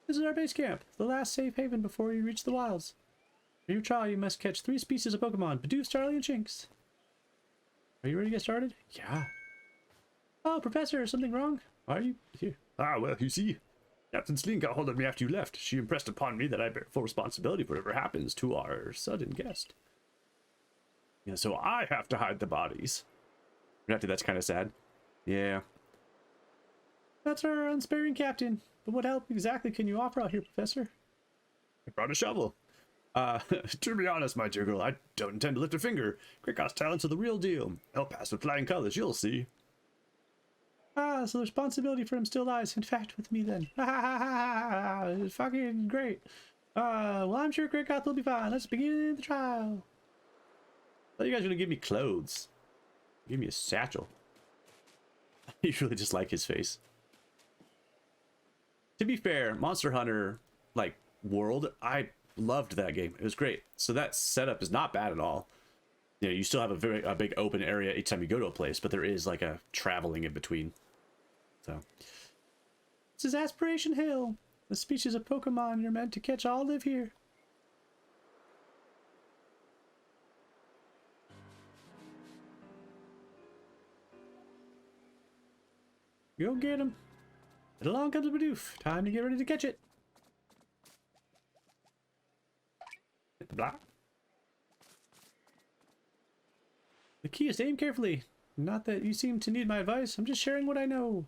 S2: This is our base camp, the last safe haven before you reach the wilds. For your trial, you must catch 3 species of Pokemon: Bidoof, Starly, and Shinx. Are you ready to get started? Yeah. Oh, Professor, something wrong? Why are you here? Ah, well, you see, Captain Sling got hold of me after you left. She impressed upon me that I bear full responsibility for whatever happens to our sudden guest. Yeah, so I have to hide the bodies. Granted, that's kind of sad. Yeah. That's our unsparing captain. But what help exactly can you offer out here, Professor? I brought a shovel. To be honest, my dear girl, I don't intend to lift a finger. Krikos talents are the real deal. He'll pass with flying colors, you'll see. Ah, so the responsibility for him still lies, in fact, with me then. Ha ha ha ha ha! Fucking great. Well, I'm sure Krikos will be fine. Let's begin the trial. I thought you guys were gonna give me clothes. Give me a satchel. You really just like his face. To be fair, Monster Hunter, like, World, I loved that game. It was great. So that setup is not bad at all. You know, you still have a big open area each time you go to a place, but there is like a traveling in between. So this is Aspiration Hill. The species of Pokemon you're meant to catch all live here. Go get him. And along comes the Bidoof. Time to get ready to catch it. Blah. The key is to aim carefully. Not that you seem to need my advice. I'm just sharing what I know.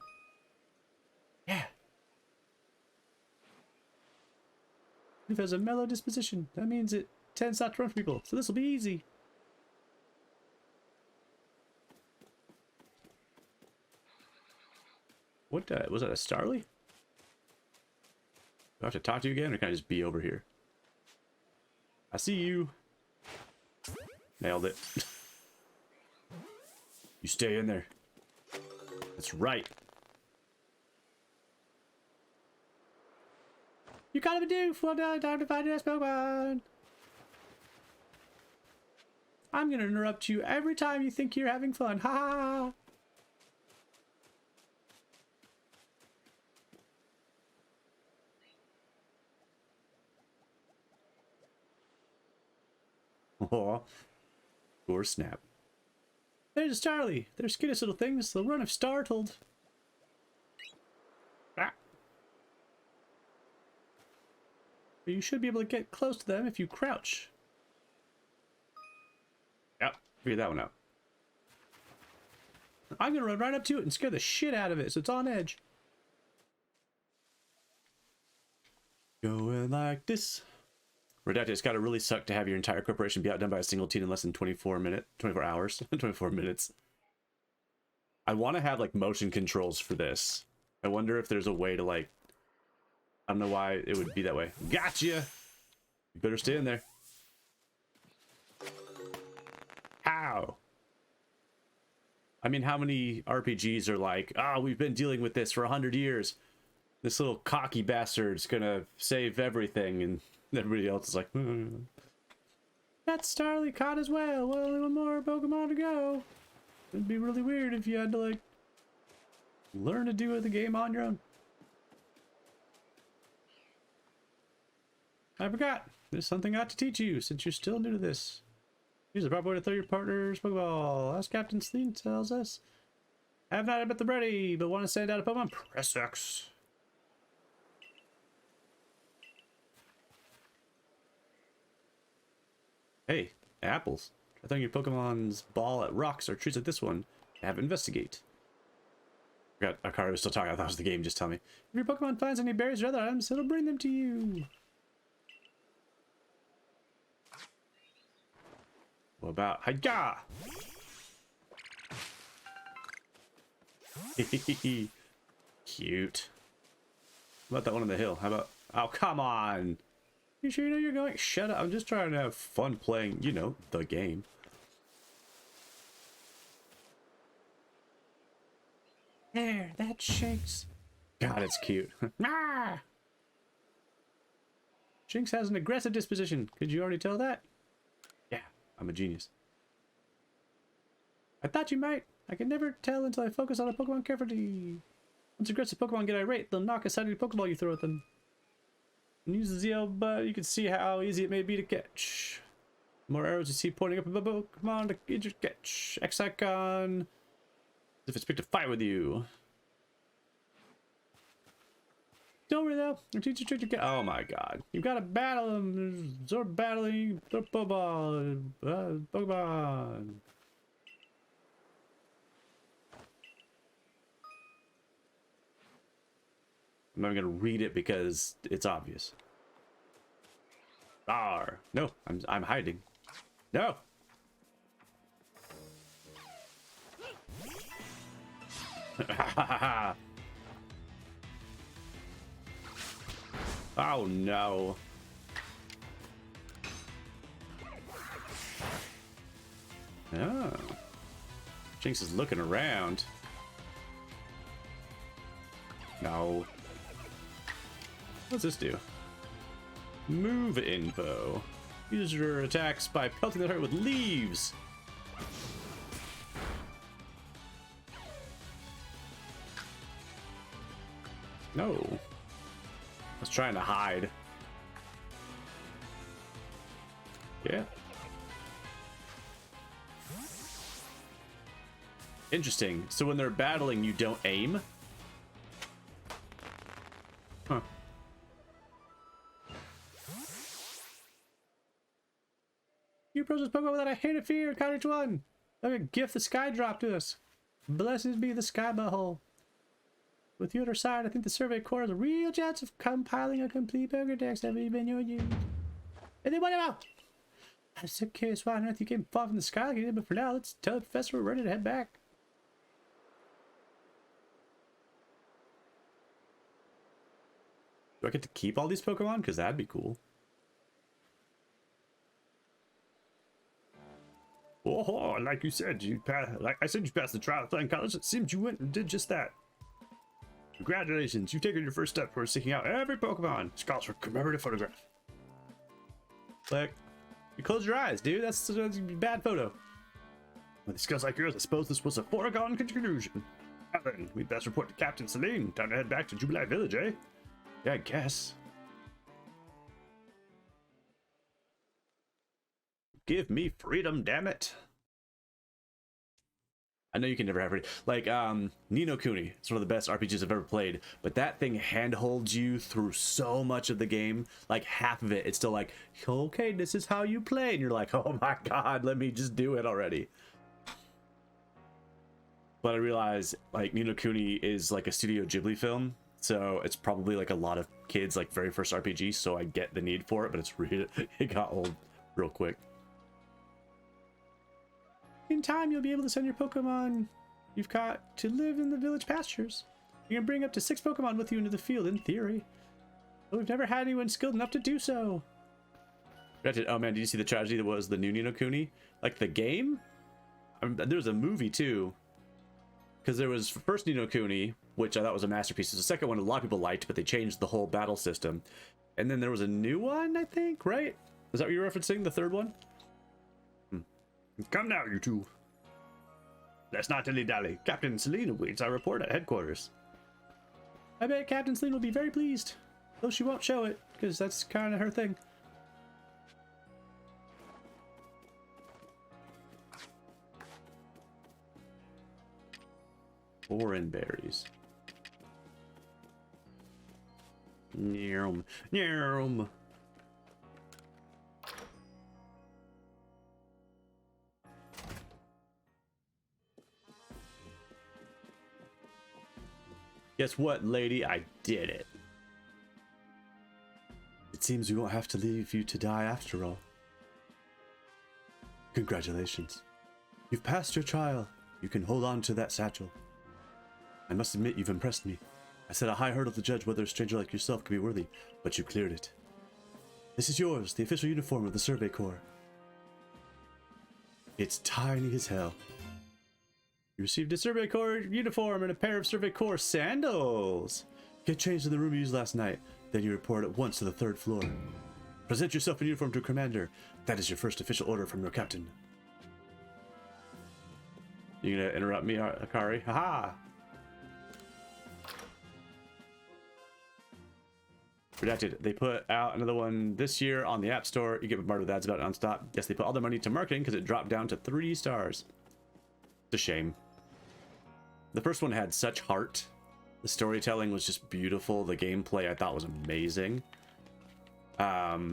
S2: Yeah. Bidoof has a mellow disposition. That means it tends not to run from people. So this will be easy. What was that, a Starly? Do I have to talk to you again, or can I just be over here? I see you. Nailed it. You stay in there. That's right. You gotta do for time to find your next Pokemon. I'm gonna interrupt you every time you think you're having fun. Ha ha ha. Aw. Or snap. There's a Starly. They're skittish little things. They'll run if startled. Ah. But you should be able to get close to them if you crouch. Yep, figure that one out. I'm gonna run right up to it and scare the shit out of it so it's on edge. Going like this. Redacted, it's gotta really suck to have your entire corporation be outdone by a single team in less than 24 hours, 24 minutes. I want to have like motion controls for this. I wonder if there's a way to like, I don't know why it would be that way. Gotcha! You better stay in there. How? I mean, how many RPGs are like, oh, we've been dealing with this for 100 years. This little cocky bastard's gonna save everything, and everybody else is like, That's Starly caught as well. Well, only one more Pokemon to go. It'd be really weird if you had to, like, learn to do the game on your own. I forgot. There's something I got to teach you since you're still new to this. Use the proper way to throw your partner's Pokeball. As Captain Sleen tells us, I have not met the ready, but want to send out a Pokemon? Press X. Hey, apples. Try throwing your Pokemon's ball at rocks or trees like this one. Have it investigate. Forgot Akari was still talking. I thought it was the game. Just tell me. If your Pokemon finds any berries or other items, it'll bring them to you. What about Hiya? Cute. What about that one on the hill? How about... Oh, come on. You sure you know you're going? Shut up. I'm just trying to have fun playing, you know, the game. There, that shakes. God, it's cute. Shinx has an aggressive disposition. Could you already tell that? Yeah, I'm a genius. I thought you might. I can never tell until I focus on a Pokemon carefully. Once aggressive Pokemon get irate, they'll knock aside any Pokeball you throw at them. And use the ZL, but you can see how easy it may be to catch. More arrows you see pointing up above Pokemon to get your catch. X icon. As if it's picked a fight with you. Don't worry though. Your teacher tricked your cat. Oh my god. You've got to battle them. Absorb battling. Throw Pokeball. Pokemon. I'm not gonna read it because it's obvious. R. No, I'm hiding. No. Oh no. Oh. Jinx is looking around. No. What's this do? Move info. Use your attacks by pelting the target with leaves. No. I was trying to hide. Yeah. Interesting. So when they're battling, you don't aim? Huh. You approach this Pokemon without a hint of fear. Count each one. Like a gift the sky dropped to us. Blessed be the sky butthole. With you at our side, I think the Survey Corps has a real chance of compiling a complete Pokédex that we've been using. And then what about? I'm so curious why on earth you came fall from the sky like you did, but for now, let's tell the professor we're ready to head back. Do I get to keep all these Pokemon? Because that'd be cool. Oh, like you said, you passed the trial at Flying College. It seems you went and did just that. Congratulations, you've taken your first step towards seeking out every Pokemon. This calls for a commemorative photograph. Click. You close your eyes, dude. That's a bad photo. With skills like yours, I suppose this was a foregone conclusion. Now then, we'd best report to Captain Celine. Time to head back to Jubilee Village, eh? Yeah, I guess. Give me freedom, damn it. I know you can never have it. Like, Ni no Kuni. It's one of the best RPGs I've ever played. But that thing handholds you through so much of the game. Like, half of it, it's still like, okay, this is how you play. And you're like, oh my god, let me just do it already. But I realize, like, Ni no Kuni is like a Studio Ghibli film. So it's probably like a lot of kids like very first RPG, so I get the need for it, but it's really it got old real quick. In time, you'll be able to send your Pokemon you've caught to live in the village pastures. You can bring up to 6 Pokemon with you into the field, in theory. But we've never had anyone skilled enough to do so. Oh man, did you see the tragedy that was the new Ni no Kuni? Like the game? There was a movie too. Because there was first Ni no Kuni, which I thought was a masterpiece. The second one a lot of people liked, but they changed the whole battle system. And then there was a new one, I think, right? Is that what you're referencing, the third one? Come now, you two. Let's not dilly-dally. Captain Selene awaits our report at headquarters. I bet Captain Selene will be very pleased. Though she won't show it, because that's kind of her thing. Oran berries. Nyum. Nyum. Guess what, lady? I did it. It seems we won't have to leave you to die after all. Congratulations. You've passed your trial. You can hold on to that satchel. I must admit you've impressed me. I set a high hurdle to judge whether a stranger like yourself could be worthy, but you cleared it. This is yours, the official uniform of the Survey Corps. It's tiny as hell. You received a Survey Corps uniform and a pair of Survey Corps sandals. Get changed in the room you used last night, then you report at once to the 3rd floor. Present yourself in uniform to a commander. That is your first official order from your captain. You gonna interrupt me, Akari? Haha! Redacted. They put out another one this year on the App Store. You get bombarded with ads about it nonstop. Yes, they put all their money to marketing because it dropped down to 3 stars. It's a shame. The first one had such heart. The storytelling was just beautiful. The gameplay I thought was amazing. Yeah,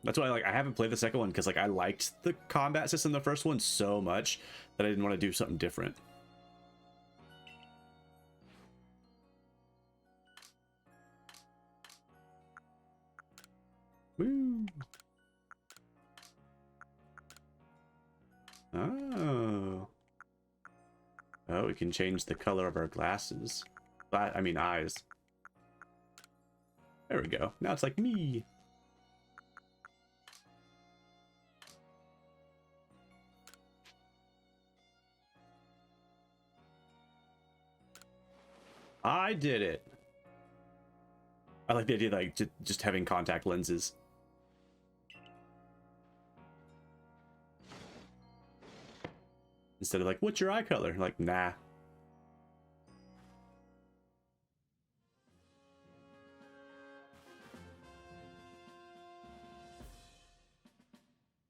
S2: that's why I haven't played the second one because I liked the combat system in the first one so much that I didn't want to do something different. Woo. Oh. Oh, we can change the color of our glasses. I mean eyes. There we go. Now it's like me. I did it. I like the idea of just having contact lenses. Instead of what's your eye color? Nah.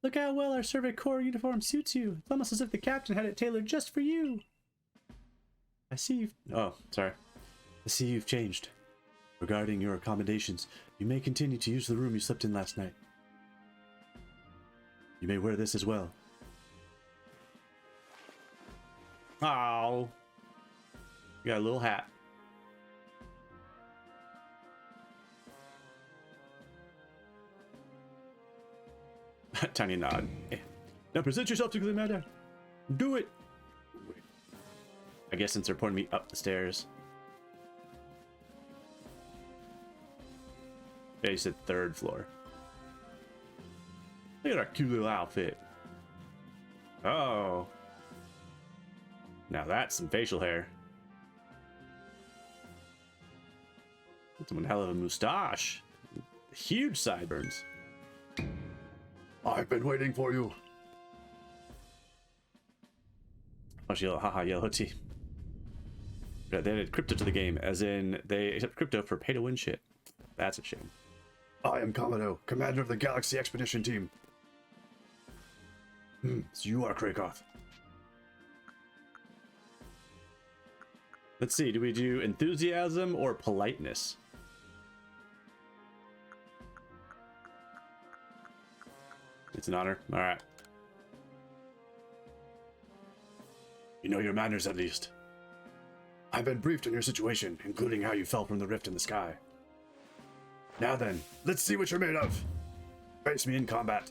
S2: Look how well our Survey Corps uniform suits you. It's almost as if the captain had it tailored just for you. I see you've... Oh, sorry. I see you've changed. Regarding your accommodations, you may continue to use the room you slept in last night. You may wear this as well. Oh, you got a little hat. Tiny nod. Now present yourself to the commander. Do it. I guess since they're pointing me up the stairs. Yeah, you said 3rd floor. Look at our cute little outfit. Oh. Now that's some facial hair. That's one hell of a mustache. Huge sideburns. I've been waiting for you. Oh, she yelled, haha, yellow tea. They added crypto to the game, as in they accept crypto for pay-to-win shit. That's a shame. I am Kamado, commander of the Galaxy Expedition Team. So you are Krakoth. Let's see, do we do enthusiasm or politeness? It's an honor. All right. You know your manners at least. I've been briefed on your situation, including how you fell from the rift in the sky. Now then, let's see what you're made of. Face me in combat.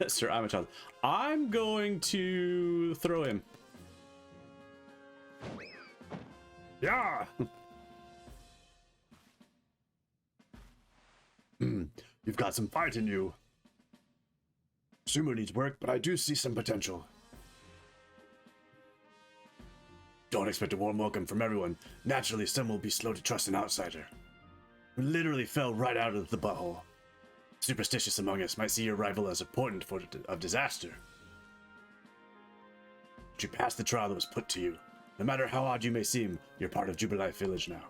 S2: Sir, I'm a child. I'm going to throw him. Yeah. You've got some fight in you. Sumo needs work, but I do see some potential. Don't expect a warm welcome from everyone. Naturally, some will be slow to trust an outsider who literally fell right out of the butthole. Superstitious among us might see your arrival as a portent of disaster. But you passed the trial that was put to you. No matter how odd you may seem, you're part of Jubilife Village now.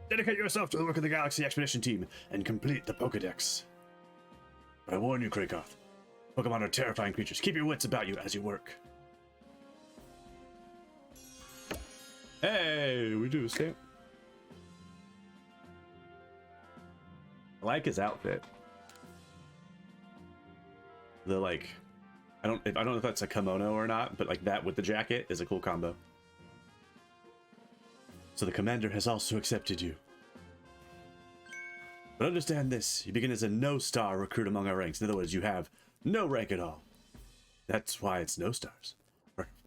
S2: Dedicate yourself to the work of the Galaxy Expedition Team and complete the Pokedex. But I warn you, Krakoth, Pokemon are terrifying creatures. Keep your wits about you as you work. Hey, we do stamp. I like his outfit. The like, I don't know if that's a kimono or not, but like that with the jacket is a cool combo. So the commander has also accepted you. But understand this, you begin as a no-star recruit among our ranks. In other words, you have no rank at all. That's why it's no stars.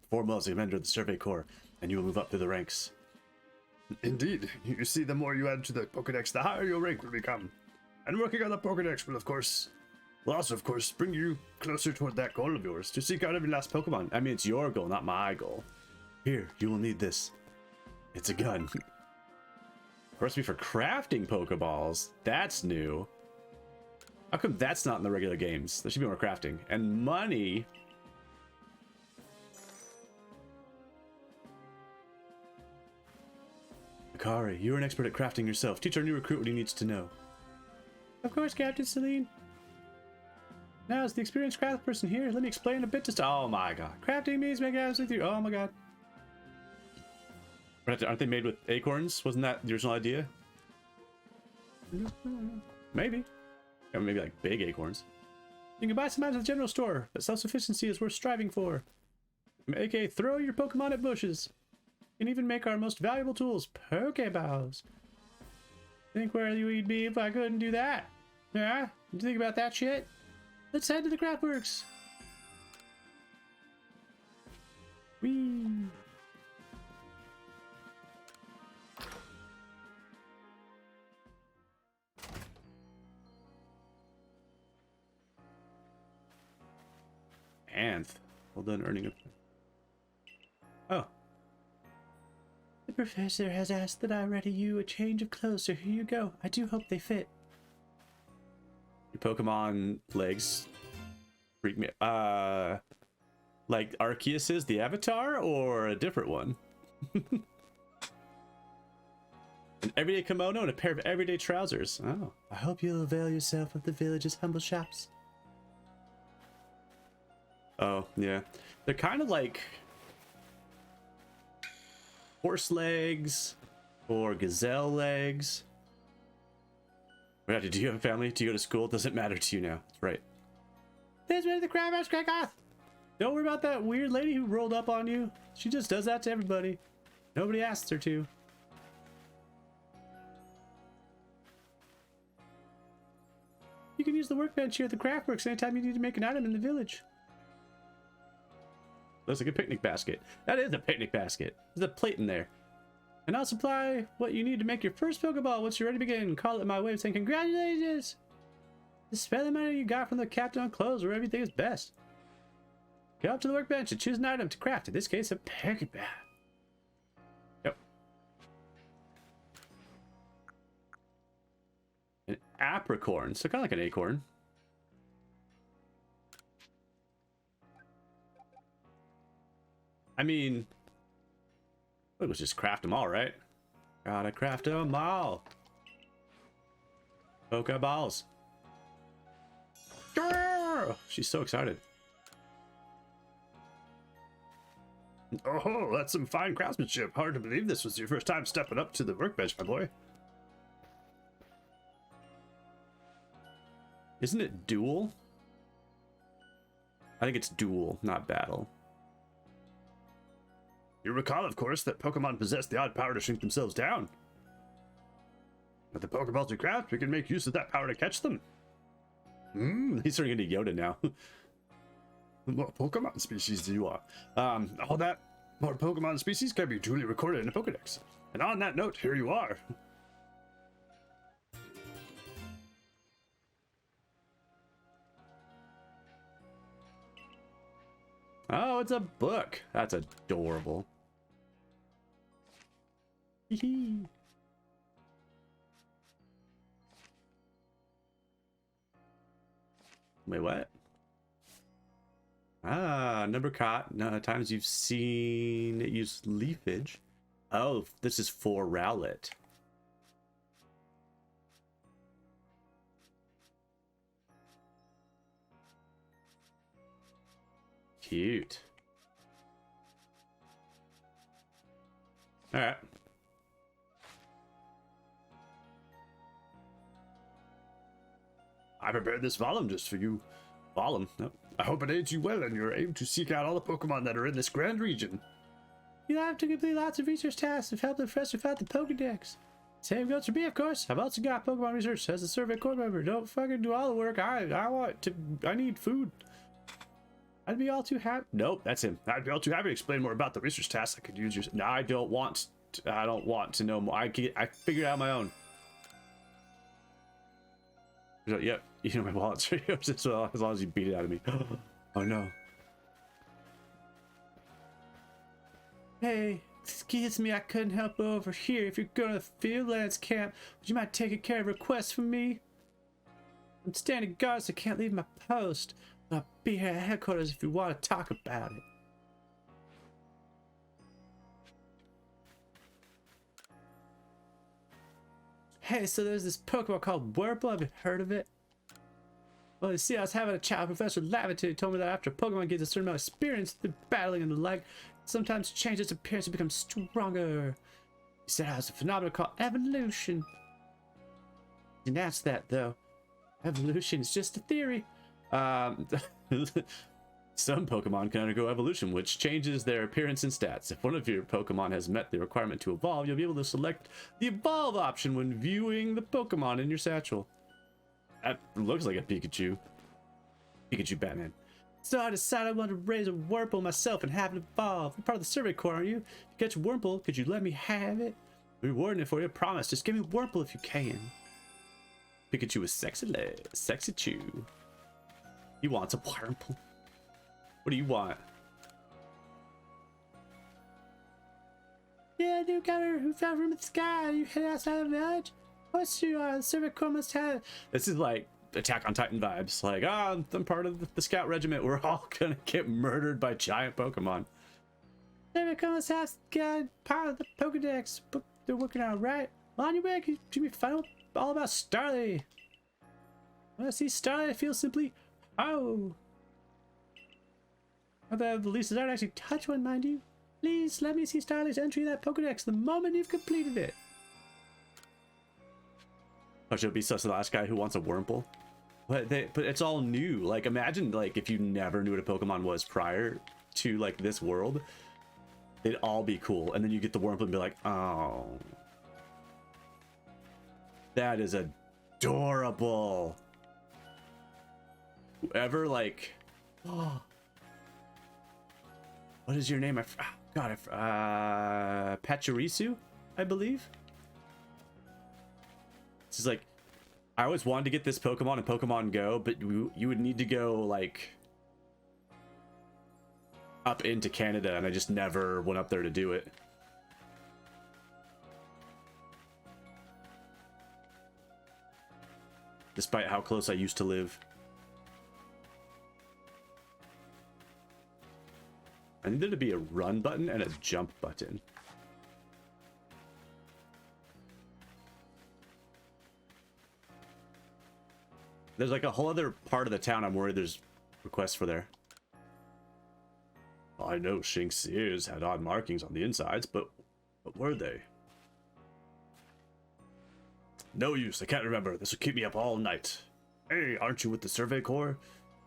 S2: Formal as a commander of the Survey Corps, and you will move up through the ranks. Indeed. You see, the more you add to the Pokedex, the higher your rank will become. And working on the Pokedex will also, of course, bring you closer toward that goal of yours, to seek out every last Pokemon. I mean, it's your goal, not my goal. Here, you will need this. It's a gun. Recipe for crafting Pokeballs. That's new. How come that's not in the regular games? There should be more crafting. And money. Akari, you're an expert at crafting yourself. Teach our new recruit what he needs to know. Of course, Captain Celine. Now, as the experienced craft person here, let me explain a bit to Oh my god. Crafting means making items with you. Oh my god. Aren't they made with acorns? Wasn't that the original idea? Maybe. Or maybe like big acorns. You can buy some items at the general store, but self-sufficiency is worth striving for. AKA throw your Pokemon at bushes. You can even make our most valuable tools, Pokeballs. Think where you'd be if I couldn't do that? Yeah? You think about that shit? Let's head to the Craftworks. Whee! Anth. Well done earning a... Oh. The professor has asked that I ready you a change of clothes, so here you go. I do hope they fit. Your Pokemon legs freak me. Like Arceus's, the Avatar, or a different one? An everyday kimono and a pair of everyday trousers. Oh. I hope you'll avail yourself of the village's humble shops. Oh, yeah. They're kind of like horse legs or gazelle legs. Do you have a family? Do you go to school? It doesn't matter to you now. That's right. This way to the crab house, Krakoth. Don't worry about that weird lady who rolled up on you. She just does that to everybody. Nobody asks her to. You can use the workbench here at the Craftworks anytime you need to make an item in the village. Looks like a picnic basket. That is a picnic basket. There's a plate in there. And I'll supply what you need to make your first Pokeball once you're ready to begin. Call it my way of saying congratulations. Just spend the money you got from the captain on clothes where everything is best. Go up to the workbench and choose an item to craft. In this case, a Pokeball. Yep. An apricorn. So kind of like an acorn. I mean, let's just craft them all, right? Gotta craft them all. Pokeballs. She's so excited.
S3: Oh, that's some fine craftsmanship. Hard to believe this was your first time stepping up to the workbench, my boy.
S2: Isn't it duel? I think it's duel, not battle.
S3: You recall, of course, that Pokemon possess the odd power to shrink themselves down. With the Pokeballs we craft, we can make use of that power to catch them.
S2: He's turning into Yoda now.
S3: What Pokemon species do you want? All that more Pokemon species can be duly recorded in a Pokedex. And on that note, here you are.
S2: Oh, it's a book. That's adorable. Hee. Wait, what? Ah, number caught. No, times you've seen it use leafage. Oh, this is for Rowlet. Cute. All right.
S3: I prepared this volume just for you.
S2: Volume. Nope.
S3: I hope it aids you well in your aim to seek out all the Pokemon that are in this grand region.
S2: You have to complete lots of research tasks to help the professor find the Pokedex. Same goes for me, of course. I've also got Pokemon research as a survey corps member. Don't fucking do all the work. I need food. I'd be all too happy. Nope, that's him.
S3: I'd be all too happy to explain more about the research tasks I could use your...
S2: No, I don't want to know more. I figured it out on my own. So, yep, you know my wallet's for yours as well, as long as you beat it out of me. Oh no. Hey, excuse me, I couldn't help over here. If you're going to the Fieldlands camp, would you mind taking care of requests for me? I'm standing guard, so I can't leave my post. I'll be here at headquarters if you want to talk about it. Hey, so there's this Pokemon called Wurple. Have you heard of it? Well, you see, I was having a chat with Professor Lavity, who told me that after a Pokemon gets a certain amount of experience through battling and the like, it sometimes changes its appearance to become stronger. He said it has a phenomenon called evolution. Didn't ask that, though. Evolution is just a theory. Some Pokemon can undergo evolution, which changes their appearance and stats. If one of your Pokemon has met the requirement to evolve, you'll be able to select the evolve option when viewing the Pokemon in your satchel. That looks like a Pikachu. Pikachu Batman. So I decided I wanted to raise a Wurmple myself and have it evolve. You're part of the survey corps, aren't you? If you catch a Wurmple, could you let me have it? I'm rewarding it for you, I promise. Just give me a Wurmple if you can. Pikachu is sexy chew. He wants a Wurmple. What do you want? Yeah, newcomer who fell from the sky. You head outside the village? What's your survey corps must have? This is like Attack on Titan vibes. Like, I'm part of the scout regiment. We're all gonna get murdered by giant Pokemon. Survey corps must have part of the Pokedex. They're working on it, right? Well, on your way, can you find out all about Starly? When I see Starly, I feel simply, oh. Although the least desire to actually touch one, mind you. Please let me see Starly's entry in that Pokedex the moment you've completed it. Oh, she'll be such the last guy who wants a Wurmple. But it's all new. Like, imagine like if you never knew what a Pokemon was prior to like this world. It'd all be cool. And then you get the Wurmple and be like, oh. That is adorable. Whoever like, oh. What is your name? Pachirisu, I believe. This is like, I always wanted to get this Pokemon in Pokemon Go, but you would need to go like up into Canada, and I just never went up there to do it. Despite how close I used to live. I need there to be a run button and a jump button. There's like a whole other part of the town I'm worried there's requests for there. I know Shink's ears had odd markings on the insides, but what were they? No use, I can't remember. This will keep me up all night. Hey, aren't you with the Survey Corps?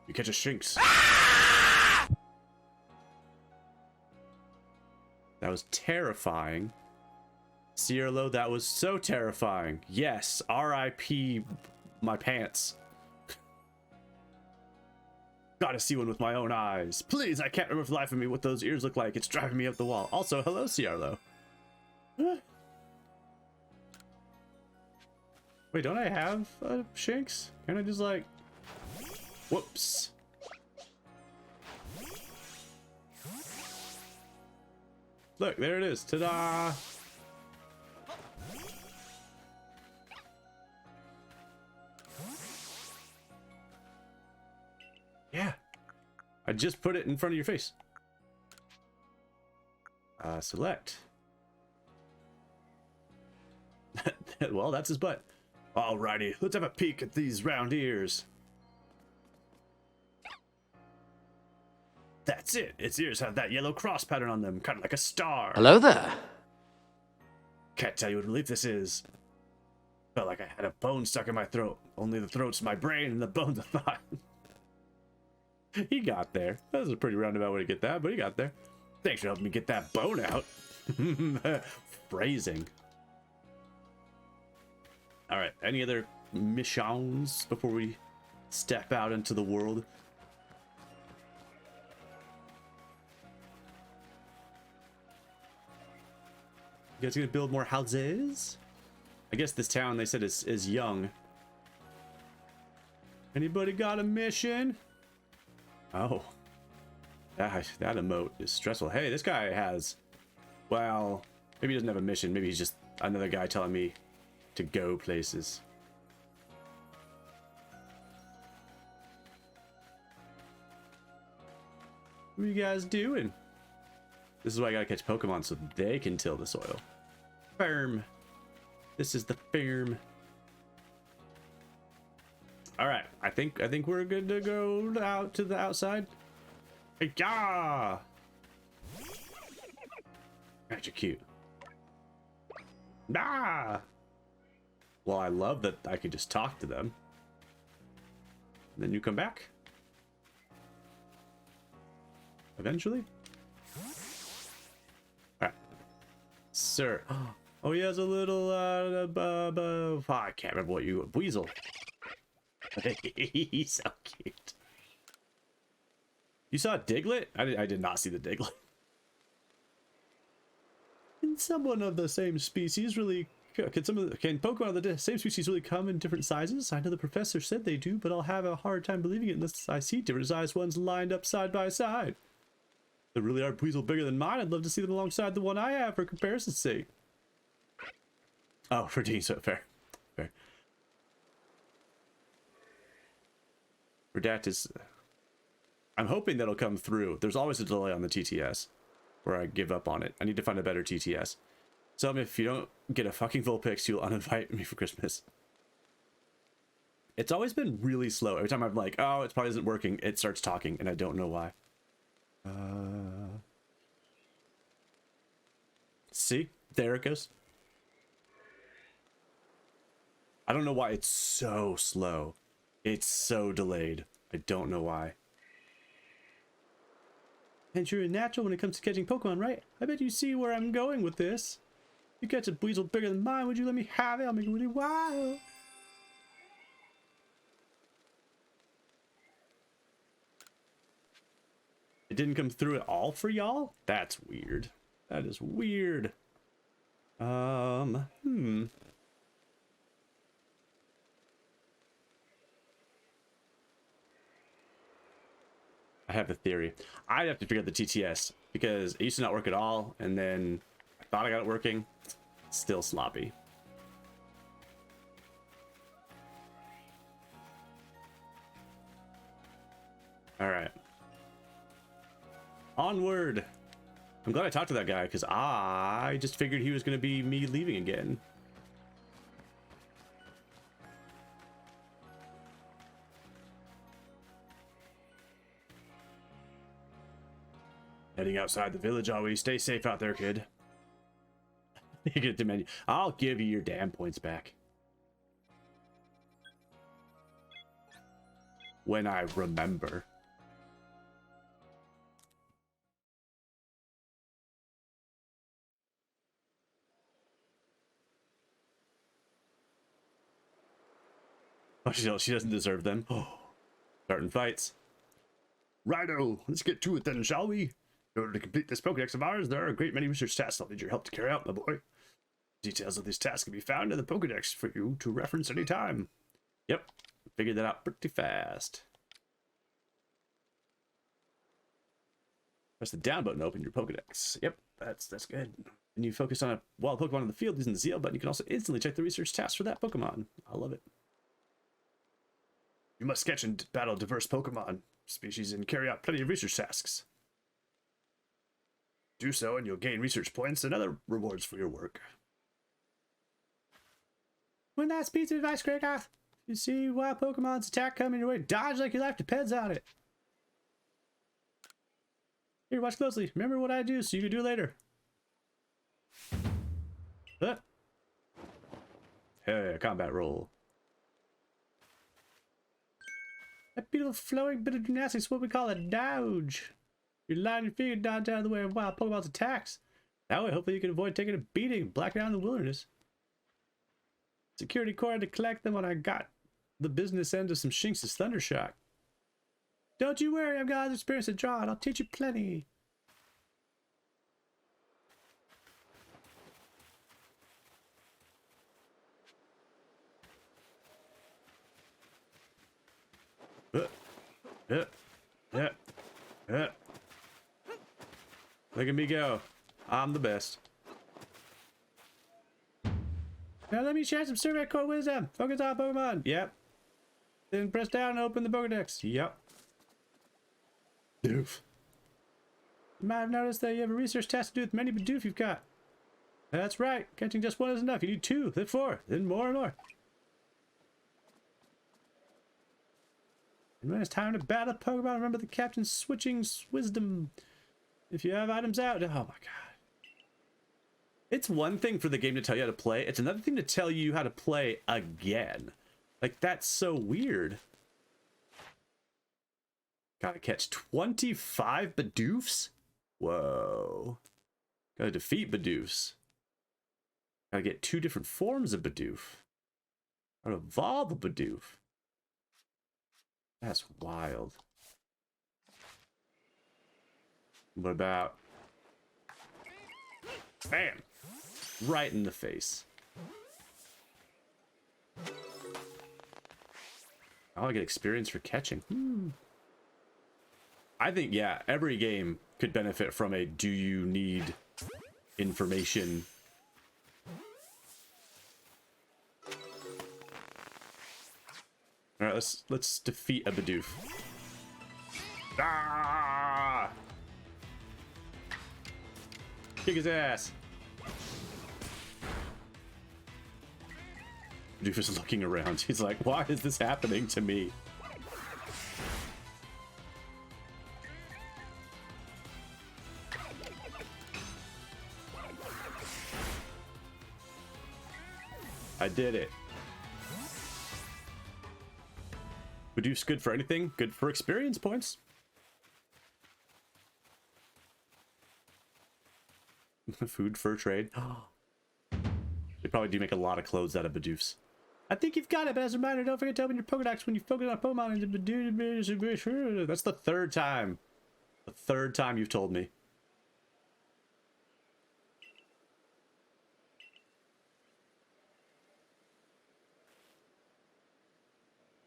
S2: You catch a Shinx. That was terrifying. Cierlo, that was so terrifying. Yes, R.I.P. my pants. Gotta see one with my own eyes. Please, I can't remember for the life of me what those ears look like. It's driving me up the wall. Also, hello, Cierlo. Wait, don't I have a Shinx? Can I just like... Whoops. Look, there it is. Ta-da! Yeah. I just put it in front of your face. Select. Well, that's his butt. Alrighty, let's have a peek at these round ears. That's it. Its ears have that yellow cross pattern on them, kind of like a star.
S4: Hello there.
S2: Can't tell you what relief this is. Felt like I had a bone stuck in my throat. Only the throat's my brain and the bone's a thigh. He got there. That was a pretty roundabout way to get that, but he got there. Thanks for helping me get that bone out. Phrasing. All right, any other missions before we step out into the world? You guys gonna build more houses? I guess this town, they said, is young. Anybody got a mission? Oh. That emote is stressful. Hey, this guy has... Well, maybe he doesn't have a mission. Maybe he's just another guy telling me to go places. What are you guys doing? This is why I gotta catch Pokemon so they can till the soil. Farm. This is the farm. All right, I think we're good to go out to the outside. Yeah. That's cute. Ah. Well, I love that I could just talk to them. And then you come back. Eventually. All right, sir. Oh, he has a little I can't remember what you weasel. He's so cute. You saw a Diglett? I did not see the Diglett. Can someone of the same species really? Can Pokemon of the same species really come in different sizes? I know the professor said they do, but I'll have a hard time believing it unless I see different sized ones lined up side by side. If there really are Weasel bigger than mine, I'd love to see them alongside the one I have for comparison's sake. Oh, for being so fair. Fair. Redact is... I'm hoping that'll come through. There's always a delay on the TTS where I give up on it. I need to find a better TTS. So if you don't get a fucking Vulpix, you'll uninvite me for Christmas. It's always been really slow. Every time I'm like, oh, it probably isn't working, it starts talking, and I don't know why. See? There it goes. I don't know why it's so slow. It's so delayed. I don't know why. And you're a natural when it comes to catching Pokemon, right? I bet you see where I'm going with this. You catch a weasel bigger than mine, would you let me have it? I'll make it really wild. It didn't come through at all for y'all? That's weird. That is weird. I have a theory. I'd have to figure out the TTS because it used to not work at all, and then I thought I got it working. Still sloppy. All right. Onward. I'm glad I talked to that guy because I just figured he was going to be me leaving again. Heading outside the village, are we? Stay safe out there, kid. You get the menu. I'll give you your damn points back. When I remember. Oh, she doesn't deserve them. Oh, starting fights.
S3: Righto, let's get to it then, shall we? In order to complete this Pokedex of ours, there are a great many research tasks I'll need your help to carry out, my boy. Details of these tasks can be found in the Pokedex for you to reference anytime.
S2: Yep, figured that out pretty fast. Press the down button to open your Pokedex. Yep, that's good. And you focus on a wild Pokemon in the field using the ZL button. You can also instantly check the research tasks for that Pokemon. I love it.
S3: You must catch and battle diverse Pokemon species and carry out plenty of research tasks. Do so and you'll gain research points and other rewards for your work.
S2: When that piece of advice, Krakoff, you see wild Pokemon's attack coming your way, dodge like your life depends on it. Here, watch closely. Remember what I do so you can do it later. Hey, combat roll. That beautiful flowing bit of gymnastics is what we call a dodge. You line your finger down out of the way of wild Pokemon's attacks. That way, hopefully you can avoid taking a beating black out in the wilderness. Security cord to collect them when I got the business end of some Shinx' Thundershock. Don't you worry, I've got other experience to draw and I'll teach you plenty. Look at me go. I'm the best. Now let me share some survey core wisdom. Focus on Pokemon. Yep. Then press down and open the Pokedex. Yep. Doof. You might have noticed that you have a research task to do with many Bidoof you've got. That's right. Catching just one is enough. You need 2, then 4, then more and more. And when it's time to battle Pokemon, remember the captain's switching wisdom. If you have items out, oh my god. It's one thing for the game to tell you how to play. It's another thing to tell you how to play again. Like, that's so weird. Gotta catch 25 Bidoofs? Whoa. Gotta defeat Bidoofs. Gotta get 2 different forms of Bidoof. Gotta evolve a Bidoof. That's wild. What about... Bam! Right in the face. I'll get experience for catching. I think, yeah, every game could benefit from a do you need information. Alright, let's defeat a Bidoof. Ah! Kick his ass. Bidoof is looking around. He's like, why is this happening to me? I did it. Bidoof's good for anything. Good for experience points. Food for trade. They probably do make a lot of clothes out of Bidoofs. I think you've got it, but as a reminder, don't forget to open your Pokedex when you focus on Pokemon. That's the 3rd time. The 3rd time you've told me.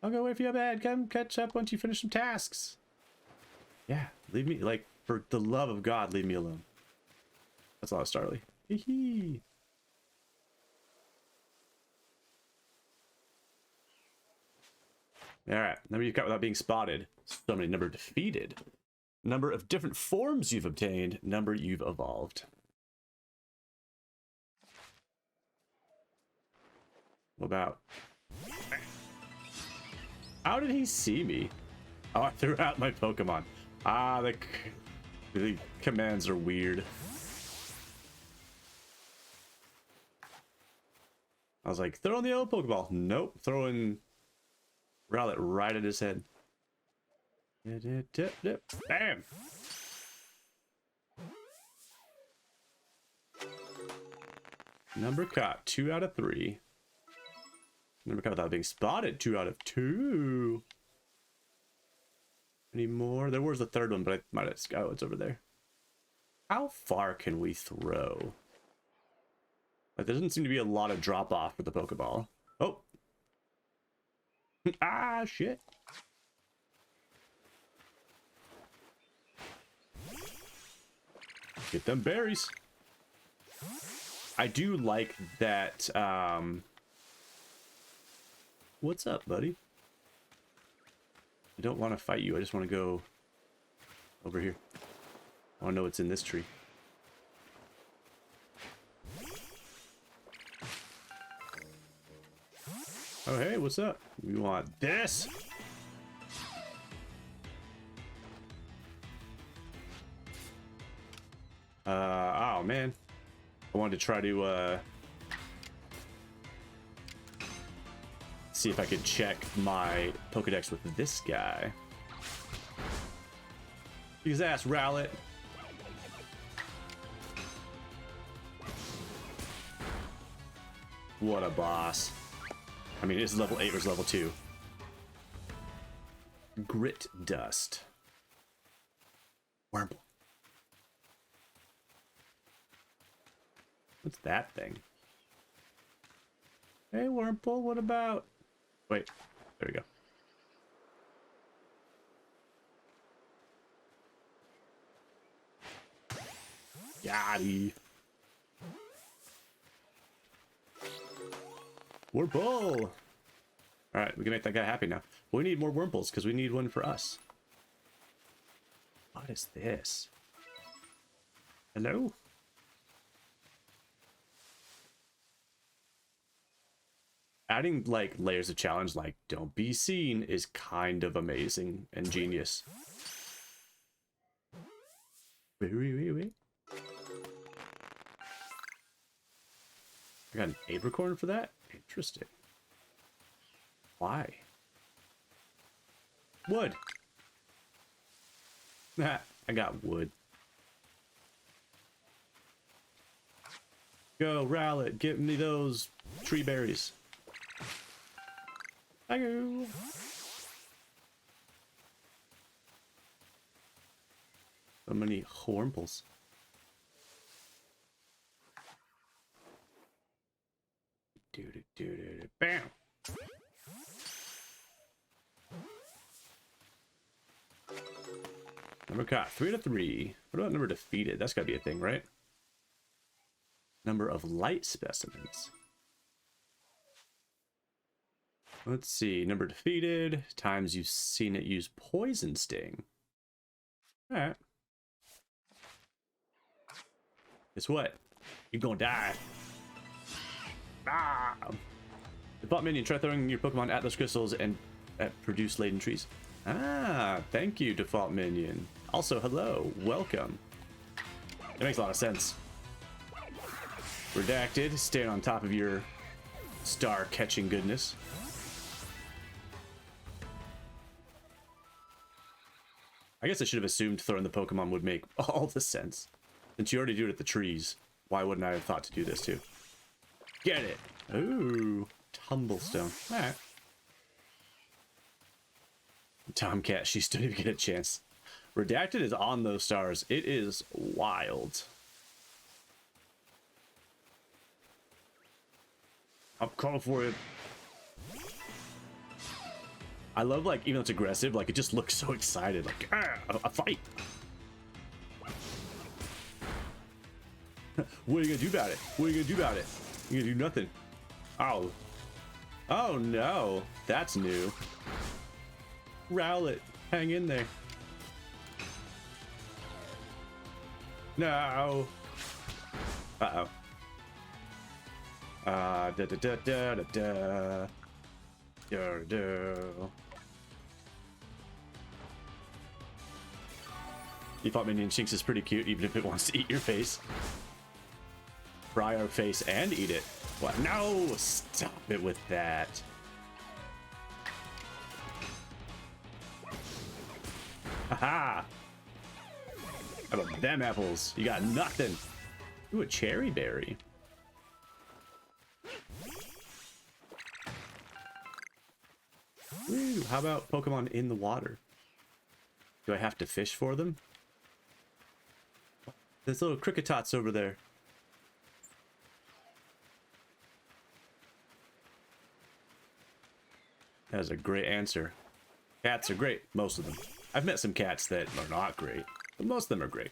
S2: I'll go wait for you up ahead. Come catch up once you finish some tasks. Yeah, leave me, like, for the love of God, leave me alone. That's a lot of Starly. Hee. Alright, number you've got without being spotted. So many number defeated. Number of different forms you've obtained. Number you've evolved. What about? How did he see me? Oh, I threw out my Pokemon. Ah, The commands are weird. I was like, throw in the yellow Pokeball. Nope, throwing Rowlet right at his head.
S3: Bam!
S2: Number caught, 2 out of 3. Number caught without being spotted, 2 out of 2. Any more? There was the third one, but I might have... Oh, it's over there. How far can we throw? Like, there doesn't seem to be a lot of drop off with the Pokeball. Oh! Ah, shit! Get them berries! I do like that, What's up, buddy? I don't want to fight you, I just want to go over here. I want to know what's in this tree. Oh, hey, what's up? We want this. Oh, man. I wanted to try to, see if I could check my Pokedex with this guy. His ass, Rowlet. What a boss. I mean, this is level 8 versus level 2. Grit Dust. Wurmple. What's that thing? Hey, Wurmple, what about... Wait, there we go. Yachty. Wurmple! Alright, we can make that guy happy now. We need more Wurmples, because we need one for us. What is this? Hello? Adding, like, layers of challenge, like, don't be seen, is kind of amazing and genius. Wait. I got an apricorn for that? Interesting. Why? Wood. Nah, I got wood. Go, Rowlet, give me those tree berries. Thank you. So many Wurmples. Bam. Number caught, 3 out of 3. What about number defeated? That's gotta be a thing, right? Number of light specimens. Let's see. Number defeated. Times you've seen it use Poison Sting. Alright. Guess what? You're gonna die. Ah! Default minion, try throwing your Pokemon at those crystals and produce laden trees. Ah, thank you, default minion. Also, hello, welcome. That makes a lot of sense. Redacted, staying on top of your star catching goodness. I guess I should have assumed throwing the Pokemon would make all the sense. Since you already do it at the trees, why wouldn't I have thought to do this too? Get it! Ooh, Tumblestone. Alright. Tomcat, she still didn't get a chance. Redacted is on those stars. It is wild.
S3: I'm calling for it.
S2: I love, like, even though it's aggressive, like, it just looks so excited. Like, a fight. What are you gonna do about it? What are you gonna do about it? You're gonna do nothing. Oh. Oh, no. That's new. Rowlet, hang in there. No. Uh-oh. Da-da-da-da-da-da. Da-da. Default minion Shinx is pretty cute, even if it wants to eat your face. Fry our face and eat it. What? No! Stop it with that. Haha! How about them apples? You got nothing. Ooh, a cherry berry. Ooh, how about Pokemon in the water? Do I have to fish for them? There's little Cricketots over there. That is a great answer. Cats are great, most of them. I've met some cats that are not great, but most of them are great.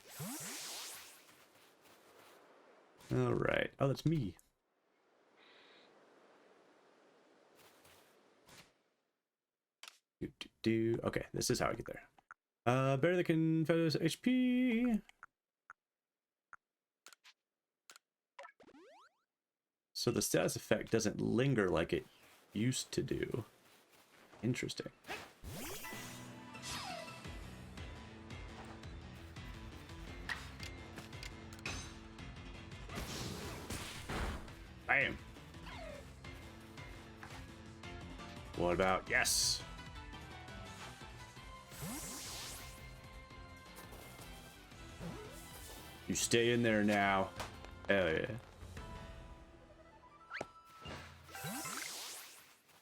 S2: All right. Oh, that's me. Okay, this is how I get there. Better than Confederate's HP. So the status effect doesn't linger like it used to do. Interesting. Bam. What about yes? You stay in there now. Hell yeah.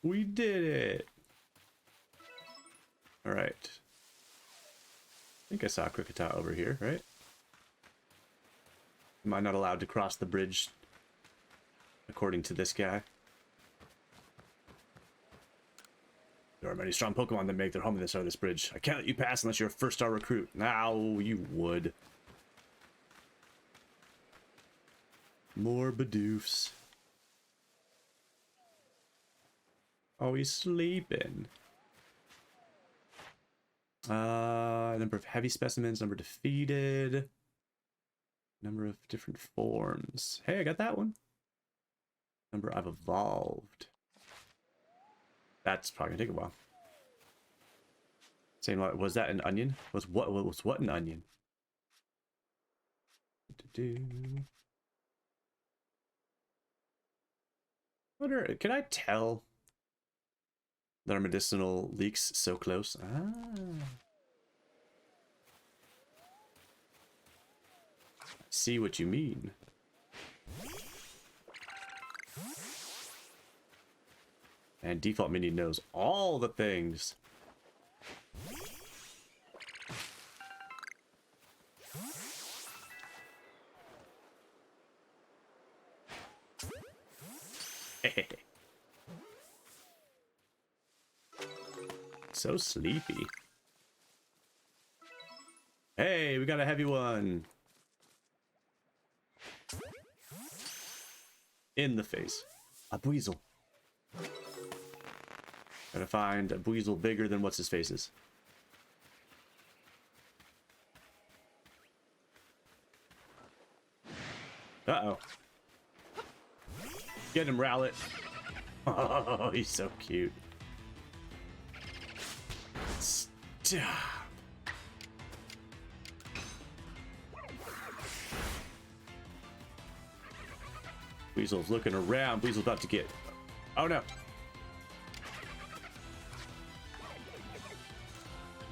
S2: We did it. All right. I think I saw a Kricketot over here, right? Am I not allowed to cross the bridge according to this guy? There are many strong Pokemon that make their home in this side of this bridge. I can't let you pass unless you're a first-star recruit. Now you would. More Bidoofs. Oh, he's sleeping. Number of heavy specimens, number defeated, number of different forms. Hey, I got that one. Number I've evolved. That's probably gonna take a while. Same. Was that an onion? Was what an onion? Wonder, can I tell that our medicinal leaks so close? Ah. See what you mean. And default minion knows all the things. So sleepy. Hey, we got a heavy one. In the face. A Buizel. Gotta find a Buizel bigger than what's his face is. Uh-oh. Get him, Rowlet. Oh, he's so cute. Stop. Weasel's looking around. Weasel's about to get... Oh, no.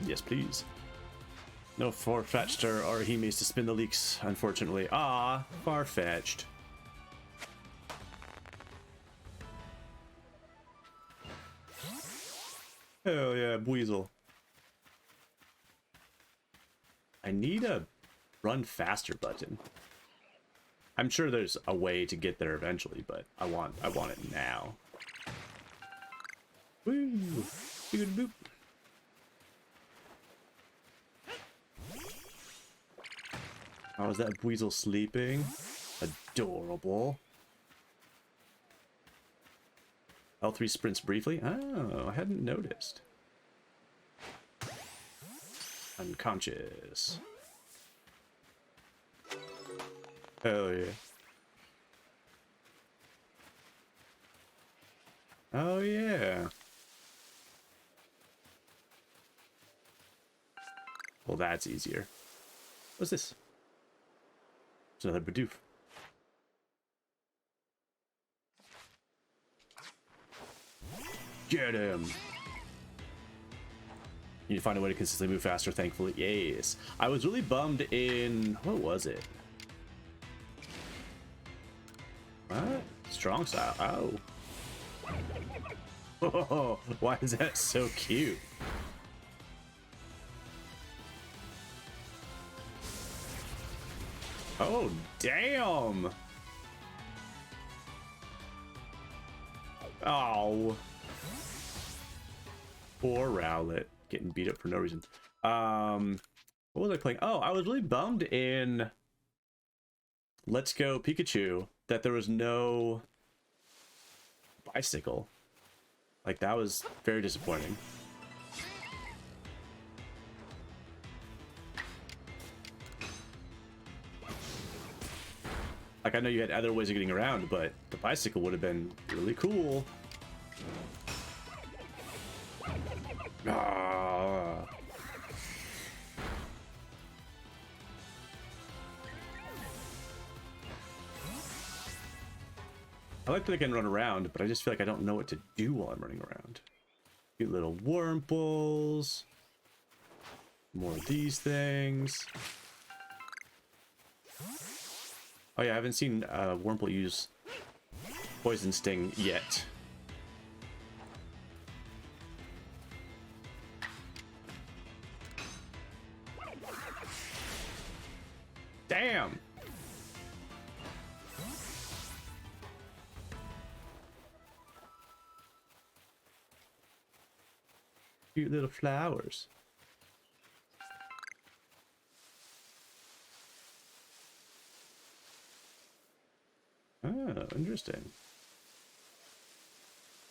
S2: Yes, please. No Farfetch'd or Arihimes to spin the leaks, unfortunately. Ah, far-fetched. Hell yeah, Weasel. I need a run faster button. I'm sure there's a way to get there eventually, but I want it now. Woo! Boop. How is that Weasel sleeping? Adorable. L3 sprints briefly? Oh, I hadn't noticed. Unconscious. Oh yeah. Oh yeah. Well, that's easier. What's this? It's another Bidoof. Get him! You need to find a way to consistently move faster, thankfully. Yes. I was really bummed in... What was it? What? Strong style. Oh. Oh, why is that so cute? Oh, damn! Oh. Poor Rowlet. Getting beat up for no reason. What was I playing? Oh, I was really bummed in Let's Go Pikachu that there was no bicycle. Like, that was very disappointing. Like, I know you had other ways of getting around, but the bicycle would have been really cool. Ah. I like that I can run around, but I just feel like I don't know what to do while I'm running around. Cute little Wurmples. More of these things. Oh yeah, I haven't seen Wurmple use Poison Sting yet. Damn! Cute little flowers. Oh, interesting. I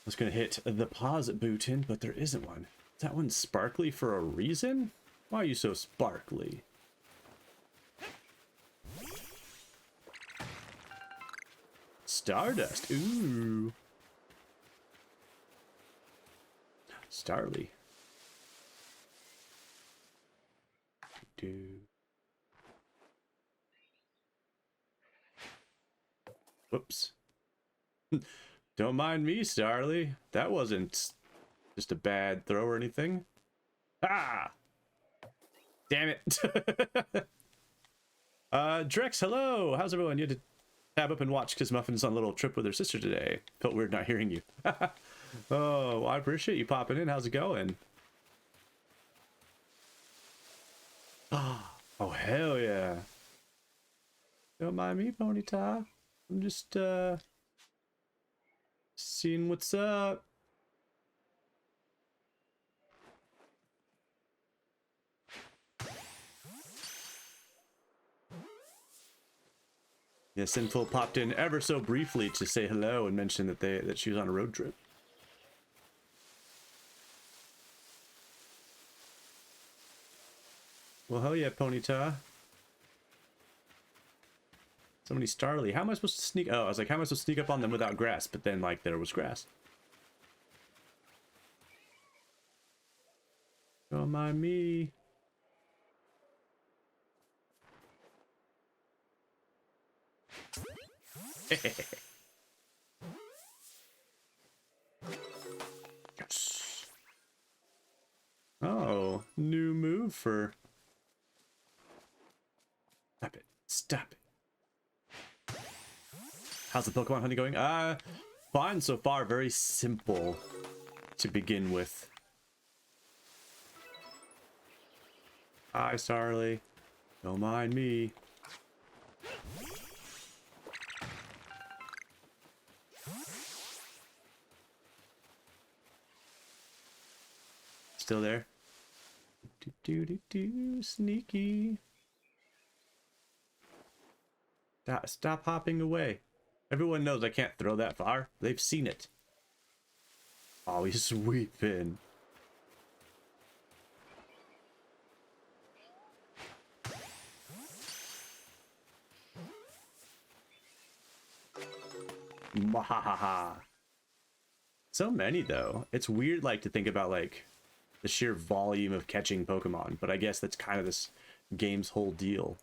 S2: was gonna hit the pause button, but there isn't one. Is that one sparkly for a reason? Why are you so sparkly? Stardust. Ooh. Starly. Do. Whoops. Don't mind me, Starly. That wasn't just a bad throw or anything. Ah! Damn it. Drex, hello! How's everyone? You had to tab up and watch because Muffin's on a little trip with her sister today. Felt weird not hearing you. Oh, well, I appreciate you popping in. How's it going? Oh, hell yeah. Don't mind me, Ponyta. I'm just, seeing what's up. Yeah, Sinful popped in ever so briefly to say hello and mention that she was on a road trip. Well, hell yeah, Ponyta. Somebody Starly. How am I supposed to sneak? Oh, I was like, how am I supposed to sneak up on them without grass? But then, like, there was grass. Don't mind me. Yes. Oh, new move for... Stop it. Stop it. How's the Pokemon hunting going? Fine so far. Very simple to begin with. Hi, Starly. Don't mind me. Still there? Sneaky. Stop hopping away. Everyone knows I can't throw that far. They've seen it. Oh, he's sweeping. Mahaha. So many though. It's weird, like, to think about like the sheer volume of catching Pokemon, but I guess that's kind of this game's whole deal.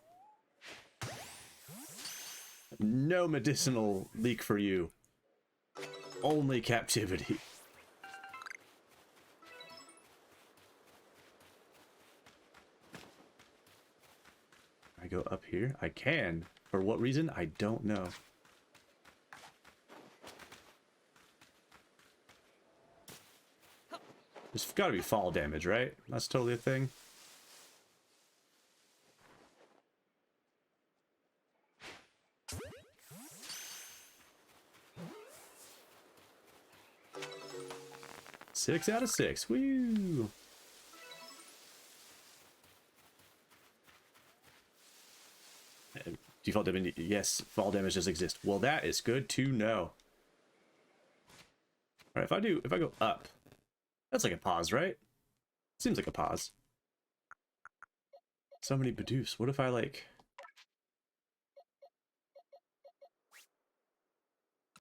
S2: No medicinal leak for you. Only captivity. I go up here? I can. For what reason? I don't know. There's gotta be fall damage, right? That's totally a thing. Six out of 6. Woo! Default damage, yes, fall damage does exist. Well, that is good to know. All right, if I go up, that's like a pause, right? Seems like a pause. So many Bidoof. What if I like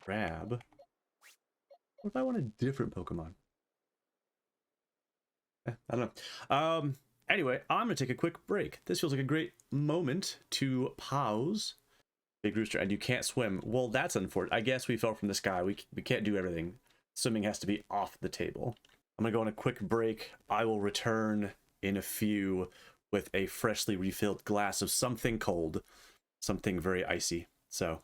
S2: grab? What if I want a different Pokemon? I don't know. Anyway, I'm gonna take a quick break. This feels like a great moment to pause. Big Rooster, and you can't swim. Well, that's unfortunate. I guess we fell from the sky. We can't do everything. Swimming has to be off the table. I'm gonna go on a quick break. I will return in a few with a freshly refilled glass of something cold, something very icy. So